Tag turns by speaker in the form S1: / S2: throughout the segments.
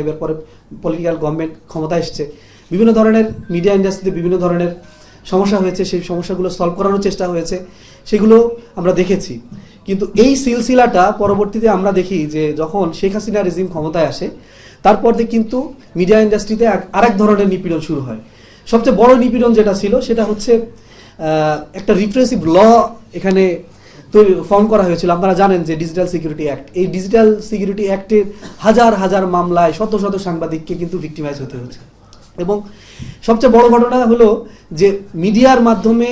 S1: এবার পরে political government ক্ষমতা এসছে, বিভিন্ন ধরনের মিডিয়া ইন্ডাস্ট্রিতে বিভিন্ন ধরনের সমস্যা হয়েছে, সেই সমস্যাগুলো সলভ করারও চেষ্টা হয়েছে, সেগুলো আমরা দেখেছি। কিন্তু এই সিলসিলাটা পরবর্তীতে আমরা দেখি যে যখন শেখ হাসিনা রেজিম ক্ষমতায় আসে তারপর থেকে কিন্তু মিডিয়া ইন্ডাস্ট্রিতে আরেক ধরনের নিপীড়ন শুরু হয়। সবচেয়ে বড় নিপীড়ন যেটা ছিল সেটা হচ্ছে একটা রিপ্রেসিভ ল এখানে ফর্ম করা হয়েছিল। আপনারা জানেন যে ডিজিটাল সিকিউরিটি অ্যাক্ট, এই ডিজিটাল সিকিউরিটি অ্যাক্টের হাজার হাজার মামলায় শত শত সাংবাদিককে কিন্তু ভিক্টিমাইজ হতে হচ্ছে। এবং সবচেয়ে বড় ঘটনা হলো যে মিডিয়ার মাধ্যমে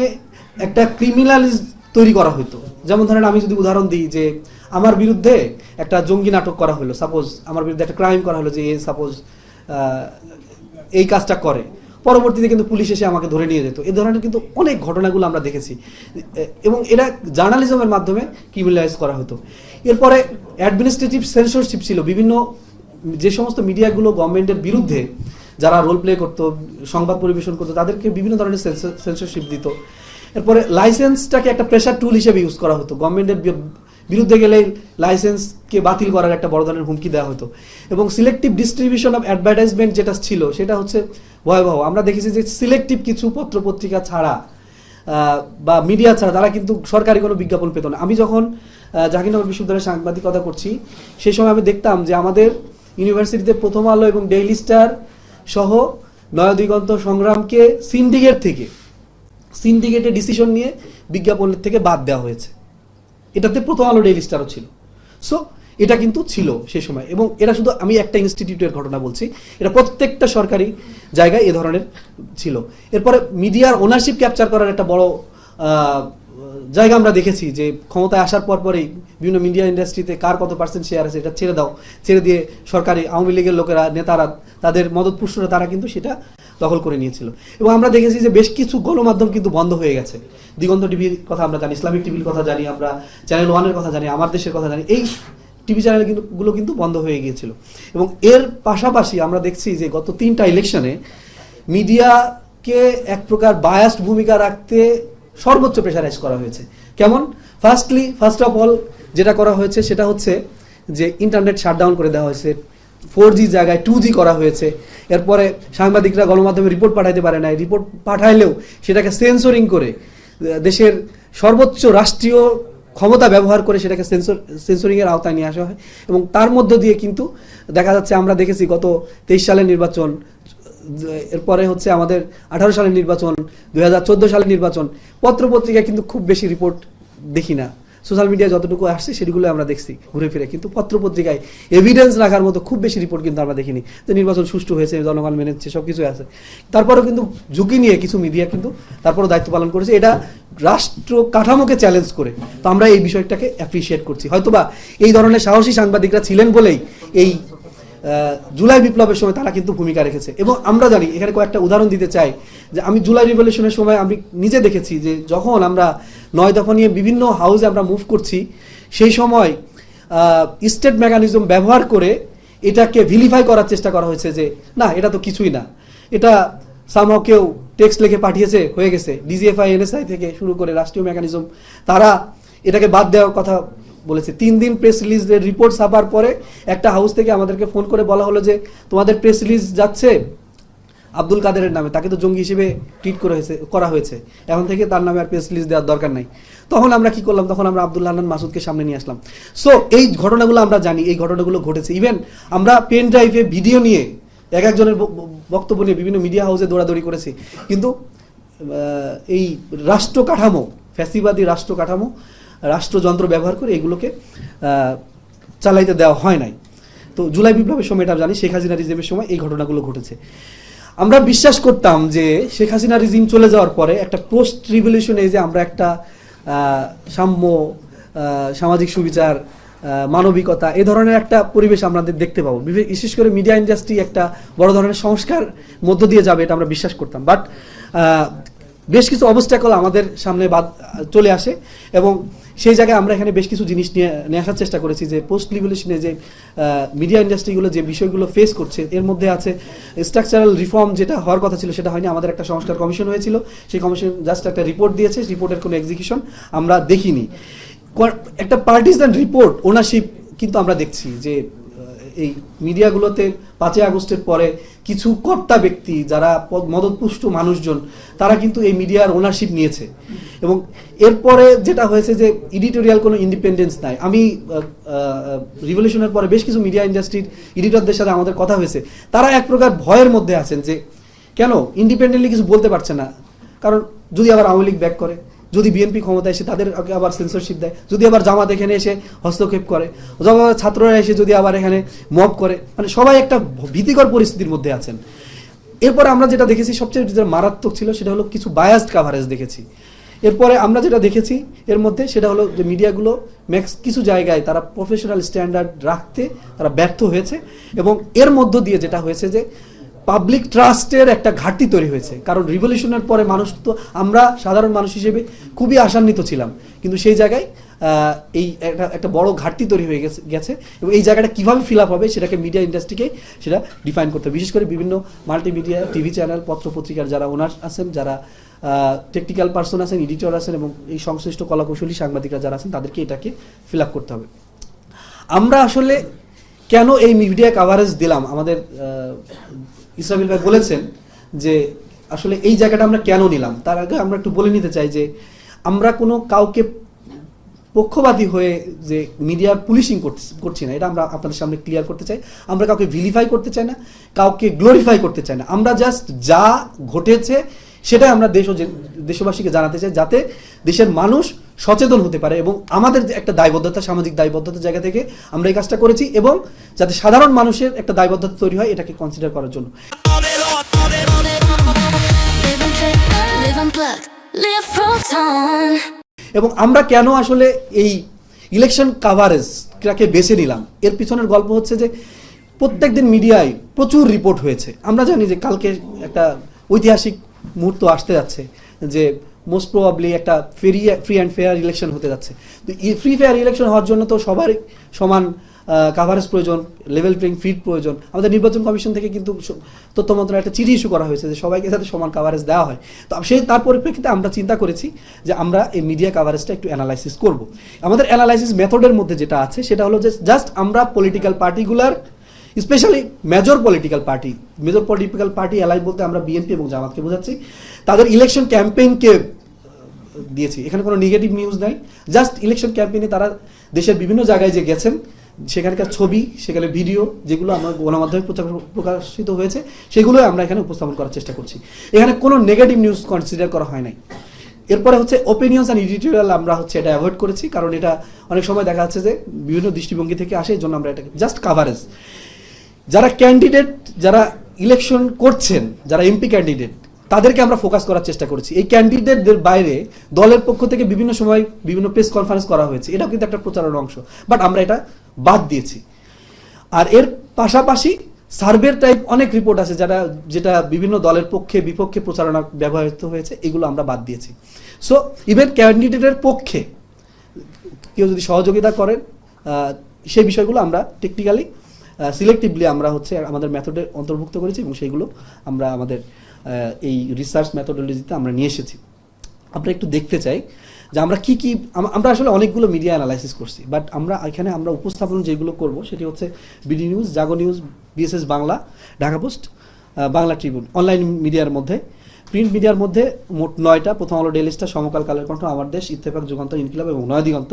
S1: একটা ক্রিমিনালিজ তৈরি করা হতো। যেমন ধরেন আমি যদি উদাহরণ দিই যে আমার বিরুদ্ধে একটা জঙ্গি নাটক করা হলো, সাপোজ আমার বিরুদ্ধে একটা ক্রাইম করা হলো যে সাপোজ এই কাজটা করে, পরবর্তীতে কিন্তু পুলিশ এসে আমাকে ধরে নিয়ে যেত। এই ধরনের কিন্তু অনেক ঘটনাগুলো আমরা দেখেছি এবং এটা জার্নালিজমের মাধ্যমে ক্রিমিনালাইজ করা হতো। এরপরে অ্যাডমিনিস্ট্রেটিভ সেন্সরশিপ ছিল, বিভিন্ন যে সমস্ত মিডিয়াগুলো গভর্নমেন্টের বিরুদ্ধে যারা রোল প্লে করতো, সংবাদ পরিবেশন করতো, তাদেরকে বিভিন্ন ধরনের সেন্সরশিপ দিত। এরপরে লাইসেন্সটাকে একটা প্রেশার টুল হিসেবে ইউজ করা হতো, গভর্নমেন্টের বিরুদ্ধে গেলে লাইসেন্সকে বাতিল করার একটা বড় ধরনের হুমকি দেওয়া হতো। এবং সিলেক্টিভ ডিস্ট্রিবিউশন অফ অ্যাডভার্টাইজমেন্ট যেটা ছিল সেটা হচ্ছে ভয়াবহ। আমরা দেখেছি যে সিলেক্টিভ কিছু পত্র পত্রিকা ছাড়া বা মিডিয়া ছাড়া তারা কিন্তু সরকারি কোনো বিজ্ঞাপন পেত না। আমি যখন জাহাঙ্গীরনগর বিশ্ববিদ্যালয়ে সাংবাদিকতা করছি সেই সময় আমি দেখতাম যে আমাদের ইউনিভার্সিটিতে প্রথম আলো এবং ডেইলি স্টার সহ নয়াদিগন্ত সংগ্রামকে সিন্ডিকেটে ডিসিশন নিয়ে বিজ্ঞাপনের থেকে বাদ দেওয়া হয়েছে। এটাতে প্রথম আলো ডেইলি স্টারও ছিল। সো এটা কিন্তু ছিল সেই সময়। এবং এটা শুধু আমি একটা ইনস্টিটিউটের ঘটনা বলছি, এটা প্রত্যেকটা সরকারি জায়গায় এ ধরনের ছিল। এরপরে মিডিয়ার ওনারশিপ ক্যাপচার করার একটা বড় জায়গা আমরা দেখেছি যে ক্ষমতায় আসার পরেই বিভিন্ন মিডিয়া ইন্ডাস্ট্রিতে কার কত পার্সেন্ট শেয়ার আছে এটা ছেড়ে দিয়ে সরকারি আওয়ামী লীগের লোকেরা, নেতারা, তাদের মদতপুষ্টরা তারা কিন্তু সেটা দখল করে নিয়েছিল। এবং আমরা দেখেছি যে বেশ কিছু গণমাধ্যম কিন্তু বন্ধ হয়ে গেছে। দিগন্ত টিভির কথা আমরা জানি, ইসলামিক টিভির কথা জানি, আমরা চ্যানেল ওয়ানের কথা জানি, আমার দেশের কথা জানি। এই টিভি চ্যানেলগুলো কিন্তু বন্ধ হয়ে গিয়েছিল। এবং এর পাশাপাশি আমরা দেখছি যে গত 3টা ইলেকশনে মিডিয়াকে এক প্রকার বায়াসড ভূমিকা রাখতে সর্বোচ্চ প্রেশারাইজ করা হয়েছে। কেমন? ফার্স্ট অফ অল যেটা করা হয়েছে সেটা হচ্ছে যে ইন্টারনেট শাটডাউন করে দেওয়া হয়েছে, 4G জায়গায় 2G করা হয়েছে। এরপরে সাংবাদিকরা গণমাধ্যমে রিপোর্ট পাঠাইতে পারে না, রিপোর্ট পাঠাইলেও সেটাকে সেন্সরিং করে দেশের সর্বোচ্চ রাষ্ট্রীয় ক্ষমতা ব্যবহার করে সেটাকে সেন্সরিংয়ের আওতায় নিয়ে আসা হয়। এবং তার মধ্য দিয়ে কিন্তু দেখা যাচ্ছে আমরা দেখেছি গত 23 সালের নির্বাচন, এরপরে হচ্ছে আমাদের 18 সালের নির্বাচন, 2014 সালের নির্বাচন, পত্রপত্রিকায় কিন্তু খুব বেশি রিপোর্ট দেখি না। সোশ্যাল মিডিয়ায় যতটুকু আসছে সেগুলো আমরা দেখছি ঘুরে ফিরে, কিন্তু পত্রপত্রিকায় এভিডেন্স রাখার মতো খুব বেশি রিপোর্ট কিন্তু আমরা দেখিনি যে নির্বাচন সুষ্ঠু হয়েছে, জনগণ মেনেছে, সব কিছু আছে। তারপরেও কিন্তু ঝুঁকি নিয়ে কিছু মিডিয়া কিন্তু তারপরেও দায়িত্ব পালন করেছে, এটা রাষ্ট্র কাঠামোকে চ্যালেঞ্জ করে। তো আমরা এই বিষয়টাকে অ্যাপ্রিসিয়েট করছি। হয়তোবা এই ধরনের সাহসী সাংবাদিকরা ছিলেন বলেই এই জুলাই বিপ্লবের সময় তারা কিন্তু ভূমিকা রেখেছে। এবং আমরা জানি, এখানে কয়েকটা উদাহরণ দিতে চাই যে আমি জুলাই রিভলিউশনের সময় আমি নিজে দেখেছি যে যখন আমরা 9 দফা নিয়ে বিভিন্ন হাউসে আমরা মুভ করছি, সেই সময় স্টেট মেকানিজম ব্যবহার করে এটাকে ভিলিফাই করার চেষ্টা করা হয়েছে যে না, এটা তো কিছুই না, এটা সামহাও কেউ টেক্সট লিখে পাঠিয়েছে, হয়ে গেছে। ডিজিএফআই, এনএসআই থেকে শুরু করে রাষ্ট্রীয় মেকানিজম তারা এটাকে বাদ দেওয়ার কথা বলেছে। 3 দিন প্রেস রিলিজের রিপোর্ট ছাপার পরে একটা হাউস থেকে আমাদেরকে ফোন করে বলা হলো যে তোমাদের প্রেস রিলিজ যাচ্ছে আব্দুল কাদেরের নামে, তাকে তো জঙ্গি হিসেবে ট্রিট করা হয়েছে, এখন থেকে তার নামে আর প্রেস রিলিজ দেওয়ার দরকার নাই। তখন আমরা কি করলাম? তখন আমরা আব্দুল্লাহ হান্নান মাসুদকে সামনে নিয়ে আসলাম। সো এই ঘটনাগুলো আমরা জানি, এই ঘটনাগুলো ঘটেছে। ইভেন আমরা পেন ড্রাইভে ভিডিও নিয়ে একজনের বক্তব্য নিয়ে বিভিন্ন মিডিয়া হাউসে দৌড়াদৌড়ি করেছি, কিন্তু এই রাষ্ট্র কাঠামো, ফ্যাসিবাদী রাষ্ট্র কাঠামো, রাষ্ট্রযন্ত্র ব্যবহার করে এগুলোকে চালাইতে দেওয়া হয় নাই। তো জুলাই বিপ্লবের সময় এটা জানি, শেখ হাসিনা রিজিমের সময় এই ঘটনাগুলো ঘটেছে। আমরা বিশ্বাস করতাম যে শেখ হাসিনা রিজিম চলে যাওয়ার পরে একটা পোস্ট রিভলিউশন এজে আমরা একটা সাম্য, সামাজিক সুবিচার, মানবিকতা, এই ধরনের একটা পরিবেশ আমাদের দেখতে পাবো। বিশেষ করে মিডিয়া ইন্ডাস্ট্রি একটা বড় ধরনের সংস্কার মধ্য দিয়ে যাবে, এটা আমরা বিশ্বাস করতাম। বাট বেশ কিছু অবস্ট্যাকল আমাদের সামনে চলে আসে এবং সেই জায়গায় আমরা এখানে বেশ কিছু জিনিস নিয়ে আসার চেষ্টা করেছি যে পোস্ট রিভলিউশনে যে মিডিয়া ইন্ডাস্ট্রিগুলো যে বিষয়গুলো ফেস করছে, এর মধ্যে আছে স্ট্রাকচারাল রিফর্ম, যেটা হওয়ার কথা ছিল সেটা হয়নি। আমাদের একটা সংস্কার কমিশন হয়েছিল, সেই কমিশন জাস্ট একটা রিপোর্ট দিয়েছে, রিপোর্টের কোনো এক্সিকিউশন আমরা দেখিনি। একটা পার্টিসান রিপোর্ট ওনারশিপ কিন্তু আমরা দেখছি যে এই মিডিয়াগুলোতে 5ই আগস্টের পরে কিছু কর্তা ব্যক্তি যারা মদতপুষ্ট মানুষজন তারা কিন্তু এই মিডিয়ার ওনারশিপ নিয়েছে, এবং এরপরে যেটা হয়েছে যে এডিটোরিয়াল কোনো ইন্ডিপেন্ডেন্স নাই। আমি রিভলিউশনের পরে বেশ কিছু মিডিয়া ইন্ডাস্ট্রির এডিটরদের সাথে আমাদের কথা হয়েছে, তারা এক প্রকার ভয়ের মধ্যে আছেন যে কেন ইন্ডিপেন্ডেন্টলি কিছু বলতে পারছে না, কারণ যদি আবার আওয়ামী লীগ ব্যাক করে, যদি বিএনপি ক্ষমতা এসে তাদের আবার সেন্সরশিপ দেয়, যদি আবার জামাত এখানে এসে হস্তক্ষেপ করে, অথবা ছাত্ররা এসে যদি আবার এখানে মব করে, মানে সবাই একটা ভীতিকর পরিস্থিতির মধ্যে আছেন। এরপরে আমরা যেটা দেখেছি সবচেয়ে যেটা মারাত্মক ছিল সেটা হলো কিছু বায়াসড কাভারেজ দেখেছি। এরপরে আমরা যেটা দেখেছি এর মধ্যে সেটা হলো যে মিডিয়াগুলো কিছু জায়গায় তারা প্রফেশনাল স্ট্যান্ডার্ড রাখতে তারা ব্যর্থ হয়েছে, এবং এর মধ্য দিয়ে যেটা হয়েছে যে পাবলিক ট্রাস্টের একটা ঘাটতি তৈরি হয়েছে। কারণ রিভলিউশনের পরে মানুষ তো, আমরা সাধারণ মানুষ হিসেবে খুবই আশান্বিত ছিলাম, কিন্তু সেই জায়গায় এই একটা বড় ঘাটতি তৈরি হয়ে গেছে, এবং এই জায়গাটা কীভাবে ফিল আপ হবে সেটাকে মিডিয়া ইন্ডাস্ট্রিকে সেটা ডিফাইন করতে হবে। বিশেষ করে বিভিন্ন মাল্টিমিডিয়া টিভি চ্যানেল, পত্র পত্রিকার যারা ওনার আছেন, যারা টেকনিক্যাল পার্সন আছেন, এডিটর আছেন, এবং এই সংশ্লিষ্ট কলাকৌশলী সাংবাদিকরা যারা আছেন তাদেরকে এটাকে ফিল আপ করতে হবে। আমরা আসলে কেন এই মিডিয়া কাভারেজ দিলাম, আমাদের ইসরাফিল ভাই বলেছেন যে আসলে এই জায়গাটা আমরা কেন নিলাম, তার আগে আমরা একটু বলে নিতে চাই যে আমরা কোনো কাউকে পক্ষপাতী হয়ে যে মিডিয়ার পুলিশিং করছি না, এটা আমরা আপনাদের সামনে ক্লিয়ার করতে চাই। আমরা কাউকে ভিলিফাই করতে চাই না, কাউকে গ্লোরিফাই করতে চাই না, আমরা জাস্ট যা ঘটেছে সেটাই আমরা দেশবাসীকে জানাতে চাই, যাতে দেশের মানুষ সচেতন হতে পারে, এবং আমাদের একটা দায়বদ্ধতা, সামাজিক দায়বদ্ধতার জায়গা থেকে আমরা এই কাজটা করেছি, এবং যাতে সাধারণ মানুষের একটা দায়বদ্ধতা তৈরি হয় এটাকে কনসিডার করার জন্য। এবং আমরা কেন আসলে এই ইলেকশন কাভারেজটাকে বেছে নিলাম, এর পিছনের গল্প হচ্ছে যে প্রত্যেকদিন মিডিয়ায় প্রচুর রিপোর্ট হয়েছে। আমরা জানি যে কালকে একটা ঐতিহাসিক মুহূর্ত আসতে যাচ্ছে, যে মোস্ট প্রবাবলি একটা ফ্রি অ্যান্ড ফেয়ার ইলেকশন হতে যাচ্ছে। তো ফ্রি ফেয়ার ইলেকশন হওয়ার জন্য তো সবারই সমান কাভারেজ প্রয়োজন, লেভেল প্লেইং ফিল্ড প্রয়োজন। আমাদের নির্বাচন কমিশন থেকে কিন্তু তথ্য মন্ত্রণালয়ে একটা চিঠি ইস্যু করা হয়েছে যে সবাইকে যাতে সমান কাভারেজ দেওয়া হয়। তো তার পরিপ্রেক্ষিতে আমরা চিন্তা করেছি যে আমরা এই মিডিয়া কাভারেজটা একটু অ্যানালাইসিস করব। আমাদের অ্যানালাইসিস মেথডের মধ্যে যেটা আছে সেটা হলো যে জাস্ট আমরা পলিটিক্যাল পার্টিগুলার, স্পেশালি মেজর পলিটিক্যাল পার্টি এলাই বলতে আমরা বিএনপি এবং জামাতকে বোঝাচ্ছি, তাদের ইলেকশন ক্যাম্পেইনকে দিয়েছি। এখানে কোনো নেগেটিভ নিউজ নাই, জাস্ট ইলেকশন ক্যাম্পেইনে তারা দেশের বিভিন্ন জায়গায় যে গেছেন সেখানকার ছবি, সেখানে ভিডিও যেগুলো আমার গণমাধ্যমে প্রকাশিত হয়েছে সেগুলোই আমরা এখানে উপস্থাপন করার চেষ্টা করছি। এখানে কোনো নেগেটিভ নিউজ কনসিডার করা হয় নাই। এরপরে হচ্ছে ওপিনিয়ন্স অ্যান্ড এডিটোরিয়াল, আমরা হচ্ছে এটা অ্যাভয়েড করেছি, কারণ এটা অনেক সময় দেখা যাচ্ছে যে বিভিন্ন দৃষ্টিভঙ্গি থেকে আসে, এই জন্য আমরা এটাকে জাস্ট কাভারেজ। যারা ক্যান্ডিডেট, যারা ইলেকশন করছেন, যারা এমপি ক্যান্ডিডেট, তাদেরকে আমরা ফোকাস করার চেষ্টা করেছি। এই ক্যান্ডিডেটদের বাইরে দলের পক্ষ থেকে বিভিন্ন সময় বিভিন্ন প্রেস কনফারেন্স করা হয়েছে, এটাও কিন্তু একটা প্রচারের অংশ, বাট আমরা এটা বাদ দিয়েছি। আর এর পাশাপাশি সার্ভের টাইপ অনেক রিপোর্ট আছে যেটা বিভিন্ন দলের পক্ষে বিপক্ষে প্রচারণা ব্যবহৃত হয়েছে, এগুলো আমরা বাদ দিয়েছি। সো ইভেন ক্যান্ডিডেটের পক্ষে কেউ যদি সহযোগিতা করেন, সেই বিষয়গুলো আমরা টেকনিক্যালি সিলেক্টিভলি আমরা হচ্ছে আমাদের মেথডে অন্তর্ভুক্ত করেছি, এবং সেইগুলো আমরা আমাদের এই রিসার্চ মেথোডোলজিতে আমরা নিয়ে এসেছি। আমরা একটু দেখতে চাই যে আমরা আমরা আসলে অনেকগুলো মিডিয়া অ্যানালাইসিস করছি, বাট আমরা উপস্থাপন যেগুলো করব সেটি হচ্ছে BD news, Jago news, BSS Bangla, Dhaka post, Bangla Tribune. Online মিডিয়ার মধ্যে, প্রিন্ট মিডিয়ার মধ্যে মোট 9টা, প্রথম আলো, ডেইলি স্টার, সমকাল, কালের কণ্ঠ, আমার দেশ, ইত্তেফাক, যুগান্তর, ইনকিলাব এবং নয়া দিগন্ত।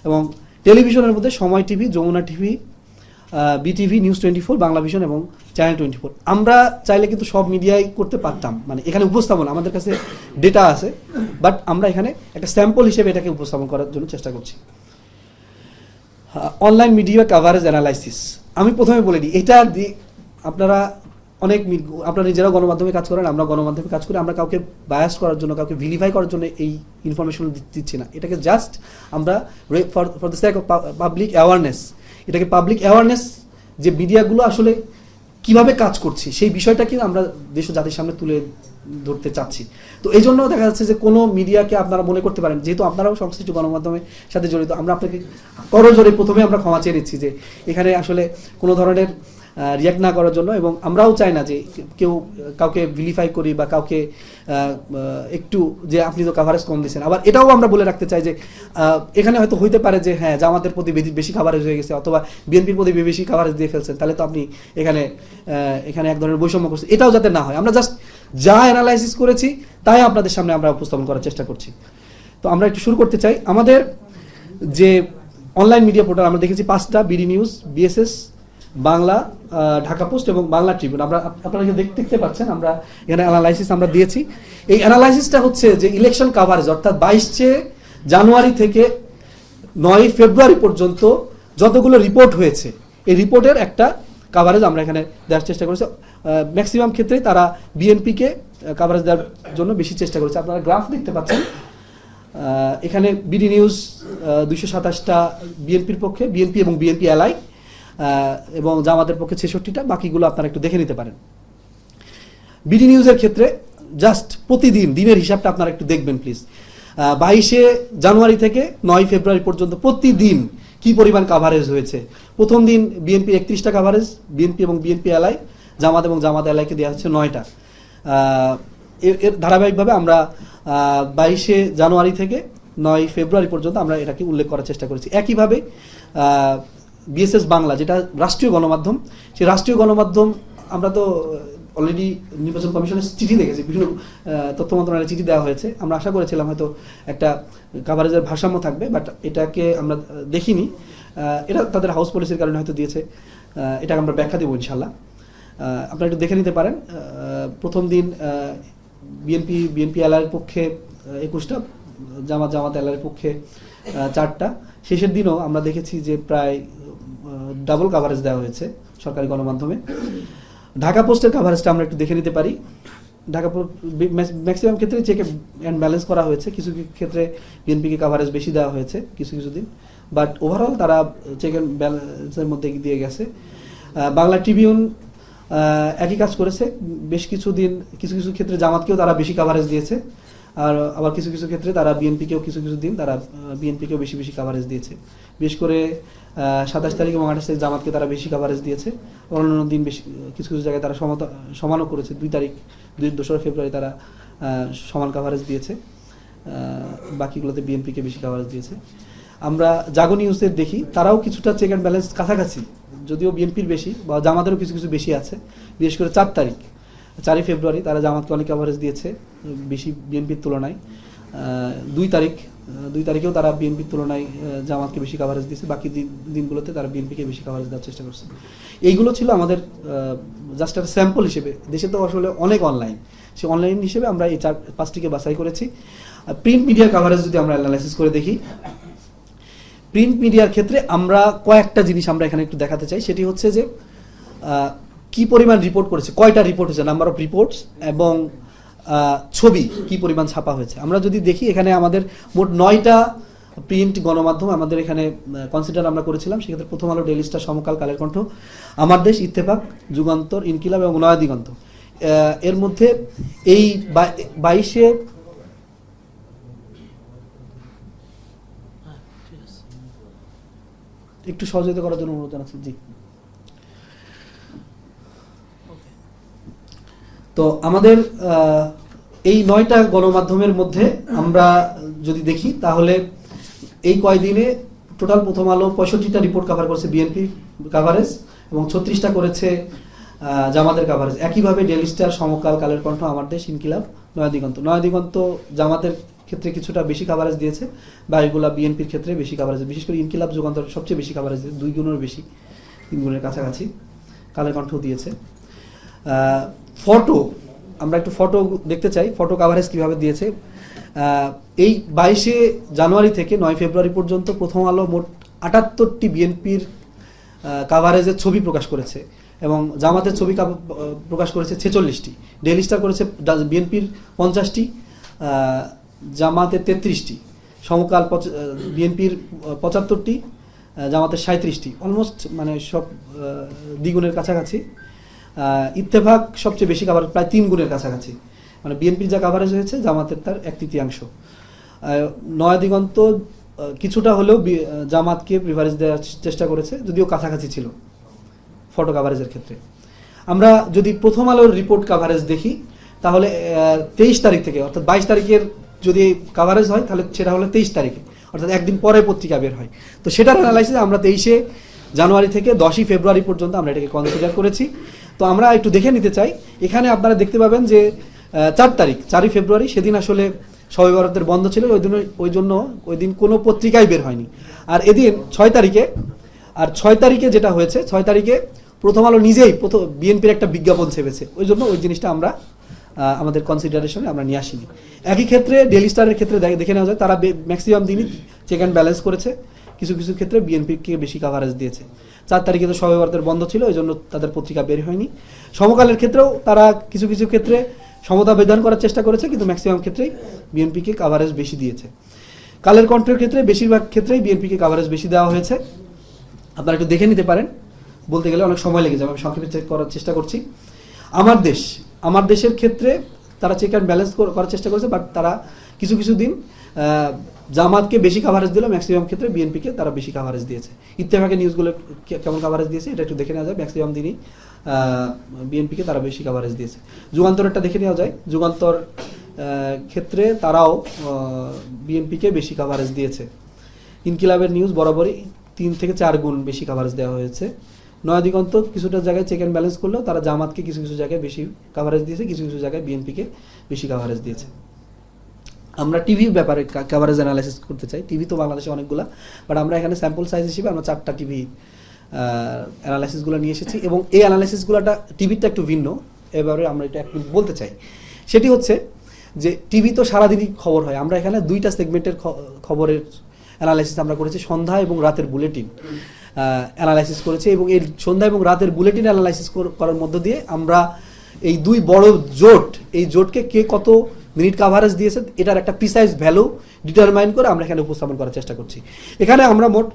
S1: এবং টেলিভিশনের মধ্যে Somoy TV, Jamuna TV, BTV, news 24, Bangla Vision এবং চ্যানেল 24। আমরা চাইলে কিন্তু সব মিডিয়ায় করতে পারতাম, মানে এখানে উপস্থাপন আমাদের কাছে ডেটা আছে, বাট আমরা এখানে একটা স্যাম্পল হিসেবে এটাকে উপস্থাপন করার জন্য চেষ্টা করছি। অনলাইন মিডিয়া কাভারেজ অ্যানালাইসিস, আমি প্রথমে বলে দিই, এটা আপনারা নিজেরাও গণমাধ্যমে কাজ করেন, আমরা গণমাধ্যমে কাজ করি, আমরা কাউকে বায়াস করার জন্য, কাউকে ভিলিফাই করার জন্য এই ইনফরমেশন দিচ্ছি না। এটাকে জাস্ট আমরা for the sake of public awareness, এটাকে পাবলিক অ্যাওয়ারনেস যে মিডিয়াগুলো আসলে কিভাবে কাজ করছে সেই বিষয়টাকে আমরা দেশ ও জাতির সামনে তুলে ধরতে চাচ্ছি। তো এই জন্য দেখা যাচ্ছে যে কোনো মিডিয়াকে আপনারা মনে করতে পারেন, যেহেতু আপনারাও সংশ্লিষ্ট গণমাধ্যমের সাথে জড়িত, আমরা আপনাকে করজোরে প্রথমে আমরা ক্ষমা চেয়ে নিচ্ছি যে এখানে আসলে কোনো ধরনের রিয়াক্ট না করার জন্য, এবং আমরাও চাই না যে কেউ কাউকে ভিলিফাই করি বা কাউকে একটু যে আপনি তো কাভারেজ কম দিচ্ছেন। আবার এটাও আমরা বলে রাখতে চাই যে এখানে হয়তো হইতে পারে যে হ্যাঁ জামাতের প্রতি বেশি কাভারেজ হয়ে গেছে অথবা বিএনপির প্রতি বেশি কাভারেজ দিয়ে ফেলছেন, তাহলে তো আপনি এখানে এক ধরনের বৈষম্য করছেন, এটাও যাতে না হয়। আমরা জাস্ট যা অ্যানালাইসিস করেছি তাই আপনাদের সামনে আমরা উপস্থাপন করার চেষ্টা করছি। তো আমরা একটু শুরু করতে চাই। আমাদের যে অনলাইন মিডিয়া পোর্টাল আমরা দেখেছি 5টা, BD news, BSS, Bangla, Dhaka post এবং বাংলা ট্রিবিউন। আপনারা দেখতে পাচ্ছেন আমরা এখানে অ্যানালাইসিস আমরা দিয়েছি। এই অ্যানালাইসিসটা হচ্ছে যে ইলেকশন কাভারেজ অর্থাৎ 22 জানুয়ারি থেকে 9 ফেব্রুয়ারি পর্যন্ত যতগুলো রিপোর্ট হয়েছে এই রিপোর্টের একটা কাভারেজ আমরা এখানে দেওয়ার চেষ্টা করেছি। ম্যাক্সিমাম ক্ষেত্রেই তারা বিএনপিকে কাভারেজ দেওয়ার জন্য বেশি চেষ্টা করেছে। আপনারা গ্রাফ দেখতে পাচ্ছেন এখানে বিডি নিউজ 227টা বিএনপির পক্ষে, বিএনপি এবং বিএনপি এলাই, এবং জামাতের পক্ষে 66টা, বাকিগুলো আপনারা একটু দেখে নিতে পারেন। বিডি নিউজের ক্ষেত্রে জাস্ট প্রতিদিন দিনের হিসাবটা আপনারা একটু দেখবেন প্লিজ। 22 জানুয়ারি থেকে 9 ফেব্রুয়ারি পর্যন্ত প্রতিদিন কি পরিমাণ কাভারেজ হয়েছে। প্রথম দিন বিএনপি 31টা কাভারেজ, বিএনপি এবং বিএনপি এলাই, জামাত এবং জামাত এলাইকে দেওয়া হচ্ছে 9টা। এর ধারাবাহিকভাবে আমরা 22 জানুয়ারি থেকে 9 ফেব্রুয়ারি পর্যন্ত আমরা এটাকে উল্লেখ করার চেষ্টা করেছি। একইভাবে বিএসএস বাংলা, যেটা রাষ্ট্রীয় গণমাধ্যম, সেই রাষ্ট্রীয় গণমাধ্যম আমরা তো অলরেডি নির্বাচন কমিশনের চিঠি দেখেছি, বিভিন্ন তথ্য মন্ত্রণালয়ের চিঠি দেওয়া হয়েছে। আমরা আশা করেছিলাম হয়তো একটা কাভারেজের ভারসাম্য থাকবে, বাট এটাকে আমরা দেখিনি। এটা তাদের হাউস পলিসির কারণে হয়তো দিয়েছে, এটাকে আমরা ব্যাখ্যা দেবো ইনশাল্লাহ। আপনারা একটু দেখে নিতে পারেন। প্রথম দিন বিএনপি এলার পক্ষে 21টা, জামাত এলার পক্ষে 4টা। শেষের দিনও আমরা দেখেছি যে প্রায় ডাবল কাভারেজ দেওয়া হয়েছে সরকারি গণমাধ্যমে। ঢাকা পোস্টের কাভারেজটা আমরা একটু দেখে নিতে পারি। ঢাকা ম্যাক্সিমাম ক্ষেত্রে চেক অ্যান্ড ব্যালেন্স করা হয়েছে, কিছু ক্ষেত্রে বিএনপিকে কাভারেজ বেশি দেওয়া হয়েছে কিছু দিন, বাট ওভারঅল তারা চেক অ্যান্ড ব্যালেন্সের মধ্যে দিয়ে গেছে। বাংলা ট্রিবিউন একই কাজ করেছে, বেশ কিছু ক্ষেত্রে জামাতকেও তারা বেশি কাভারেজ দিয়েছে, আর আবার কিছু ক্ষেত্রে তারা বিএনপিকেও কিছু দিন তারা বিএনপিকেও বেশি কাভারেজ দিয়েছে। বিশেষ করে 27 তারিখ এবং 28 তারিখ জামাতকে তারা বেশি কাভারেজ দিয়েছে, অন্যান্য দিন বেশি কিছু জায়গায় তারা সমানও করেছে। 2 ফেব্রুয়ারি তারা সমান কাভারেজ দিয়েছে, বাকিগুলোতে বিএনপিকে বেশি কাভারেজ দিয়েছে। আমরা জাগো নিউজের দেখি, তারাও কিছুটা চেক অ্যান্ড ব্যালেন্স কাছাকাছি, যদিও বিএনপির বেশি বা জামাতেরও কিছু বেশি আছে। বিশেষ করে 4 ফেব্রুয়ারি তারা জামাতকে অনেক কাভারেজ দিয়েছে, বেশি বিএনপির তুলনায়। 2 তারিখেও তারা বিএনপির তুলনায় জামাতকে বেশি কাভারেজ দিয়েছে, বাকি দিনগুলোতে তারা বিএনপিকে বেশি কাভারেজ দেওয়ার চেষ্টা করছে। এইগুলো ছিল আমাদের জাস্ট একটা স্যাম্পল হিসেবে। দেশে তো আসলে অনেক অনলাইন, সেই অনলাইন হিসেবে আমরা এই 4-5টিকে বাছাই করেছি। প্রিন্ট মিডিয়ার কাভারেজ যদি আমরা অ্যানালাইসিস করে দেখি, প্রিন্ট মিডিয়ার ক্ষেত্রে আমরা কয়েকটা জিনিস আমরা এখানে একটু দেখাতে চাই। সেটি হচ্ছে যে কি পরিমাণ রিপোর্ট করেছে, কয়টা রিপোর্ট হয়েছে, নাম্বার অফ রিপোর্টস, এবং ছবি কি পরিমাণ ছাপা হয়েছে। আমরা যদি দেখি এখানে আমাদের মোট 9টা প্রিন্ট গণমাধ্যম আমাদের এখানে কনসিডার আমরা করেছিলাম। সেক্ষেত্রে প্রথম আলো, ডেইলি স্টার, সমকাল, কালের কণ্ঠ, আমার দেশ, ইত্তেফাক, যুগান্তর, ইনকিলাব এবং নয়া দিগন্ত। এর মধ্যে এই 22 একটু সহযোগিতা করার জন্য অনুরোধ জানাচ্ছি। জি, তো আমাদের এই 9টা গণমাধ্যমের মধ্যে আমরা যদি দেখি তাহলে এই কয়দিনে টোটাল প্রথম আলো 65টা রিপোর্ট কভার করেছে বিএনপি কাভারেজ, এবং 36টা করেছে জামাতের কাভারেজ। একইভাবে ডেইলি স্টার, সমকাল, কালের কণ্ঠ, আমার দেশ, ইনকিলাব, নয়া দিগন্ত জামাতের ক্ষেত্রে কিছুটা বেশি কাভারেজ দিয়েছে, বাকিগুলা বিএনপির ক্ষেত্রে বেশি কাভারেজ। বিশেষ করে ইনকিলাব, যুগান্তর সবচেয়ে বেশি কাভারেজ দিয়েছে, 2 গুণের বেশি, 3 গুণের কাছাকাছি। কালের কণ্ঠ দিয়েছে। ফটো, আমরা একটু ফটো দেখতে চাই, ফটো কাভারেজ কিভাবে দিয়েছে। এই 22 জানুয়ারি থেকে 9 ফেব্রুয়ারি পর্যন্ত প্রথম আলো মোট 78টি বিএনপির কাভারেজের ছবি প্রকাশ করেছে, এবং জামাতের ছবি প্রকাশ করেছে 46টি। ডেইলি স্টার করেছে বিএনপির 50টি, জামাতের 33টি, সমকাল বিএনপির 75টি, জামাতের 37টি, অলমোস্ট মানে সব দ্বিগুণের কাছাকাছি। ইত্তেফাক সবচেয়ে বেশি কাভারেজ, প্রায় 3 গুণের কাছাকাছি, মানে বিএনপির যা কাভারেজ হয়েছে জামাতের তার 1/3। নয়া দিগন্ত কিছুটা হলেও জামাতকে প্রিফারেন্স দেওয়ার চেষ্টা করেছে, যদিও কাছাকাছি ছিল। ফটো কাভারেজের ক্ষেত্রে। আমরা যদি প্রথম আলোর রিপোর্ট কাভারেজ দেখি তাহলে 23 তারিখ থেকে, অর্থাৎ 22 তারিখের যদি কাভারেজ হয় তাহলে সেটা হলো 23 তারিখে, অর্থাৎ একদিন পরে পত্রিকা বের হয়। তো সেটার অ্যানালাইসিস আমরা 23শে জানুয়ারি থেকে 10ই ফেব্রুয়ারি পর্যন্ত আমরা এটাকে কনসিডার করেছি। তো আমরা একটু দেখে নিতে চাই, এখানে আপনারা দেখতে পাবেন যে 4ই ফেব্রুয়ারি সেদিন আসলে শবে বরাতের বন্ধ ছিল, ওই দিন কোনো পত্রিকাই বের হয়নি। আর এদিন 6 তারিখে যেটা হয়েছে, 6 তারিখে প্রথম আলো নিজেই বিএনপির একটা বিজ্ঞাপন ছেপেছে, ওই জন্য ওই জিনিসটা আমরা আমাদের কনসিডারেশনে আমরা নিয়ে আসিনি। একই ক্ষেত্রে ডেইলি স্টারের ক্ষেত্রে দেখে নেওয়া যায়, তারা ম্যাক্সিমাম দিনই চেক অ্যান্ড ব্যালেন্স করেছে, কিছু কিছু ক্ষেত্রে বিএনপিকে বেশি কাভারেজ দিয়েছে। 4 তারিখে তো শবে বরাতের বন্ধ ছিল, ওই জন্য তাদের পত্রিকা বের হয়নি। সমকালের ক্ষেত্রেও তারা কিছু কিছু ক্ষেত্রে সমতা বিধান করার চেষ্টা করেছে, কিন্তু ম্যাক্সিমাম ক্ষেত্রেই বিএনপিকে কাভারেজ বেশি দিয়েছে। কালের কণ্ঠের ক্ষেত্রে বেশিরভাগ ক্ষেত্রেই বিএনপিকে কাভারেজ বেশি দেওয়া হয়েছে। আপনারা একটু দেখে নিতে পারেন, বলতে গেলে অনেক সময় লেগে যাবে, আমি সংক্ষেপে চেক করার চেষ্টা করছি। আমার দেশের ক্ষেত্রে তারা চেক অ্যান্ড ব্যালেন্স করার চেষ্টা করেছে, বাট তারা কিছু কিছু দিন জামাতকে বেশি কাভারেজ দিল, ম্যাক্সিমাম ক্ষেত্রে বিএনপিকে তারা বেশি কাভারেজ দিয়েছে। ইত্তেফাকের নিউজগুলো কেমন কাভারেজ দিয়েছে এটা একটু দেখে নেওয়া যায়, ম্যাক্সিমাম দিনই বিএনপিকে তারা বেশি কাভারেজ দিয়েছে। যুগান্তরটা দেখে নেওয়া যায়, যুগান্তর ক্ষেত্রে তারাও বিএনপিকে বেশি কাভারেজ দিয়েছে। ইনকিলাবের নিউজ বরাবরই 3 থেকে 4 গুণ বেশি কাভারেজ দেওয়া হয়েছে। নয়া দিগন্ত কিছুটা জায়গায় চেক অ্যান্ড ব্যালেন্স করলেও তারা জামাতকে কিছু কিছু জায়গায় বেশি কাভারেজ দিয়েছে, কিছু কিছু জায়গায় বিএনপিকে বেশি কাভারেজ দিয়েছে। আমরা টিভির ব্যাপারে কাভারেজ অ্যানালাইসিস করতে চাই। টিভি তো বাংলাদেশে অনেকগুলা, বাট আমরা এখানে স্যাম্পল সাইজ হিসেবে আমরা 4টা টিভি অ্যানালাইসিসগুলো নিয়ে এসেছি, এবং এই অ্যানালাইসিসগুলোটা টিভিটা একটু ভিন্ন, এবারে আমরা এটা একটু বলতে চাই। সেটি হচ্ছে যে টিভি তো সারাদিনই খবর হয়, আমরা এখানে 2টা সেগমেন্টের খবরের অ্যানালাইসিস আমরা করেছি, সন্ধ্যা এবং রাতের বুলেটিন অ্যানালাইসিস করেছি, এবং এই সন্ধ্যা এবং রাতের বুলেটিন অ্যানালাইসিস করার মধ্য দিয়ে আমরা এই 2 বড় জোট, এই জোটকে কে কত মিনিট কাভারেজ দিয়েছে এটার একটা প্রিসাইজ ভ্যালু ডিটারমাইন করে আমরা এখানে উপস্থাপন করার চেষ্টা করছি। এখানে আমরা মোট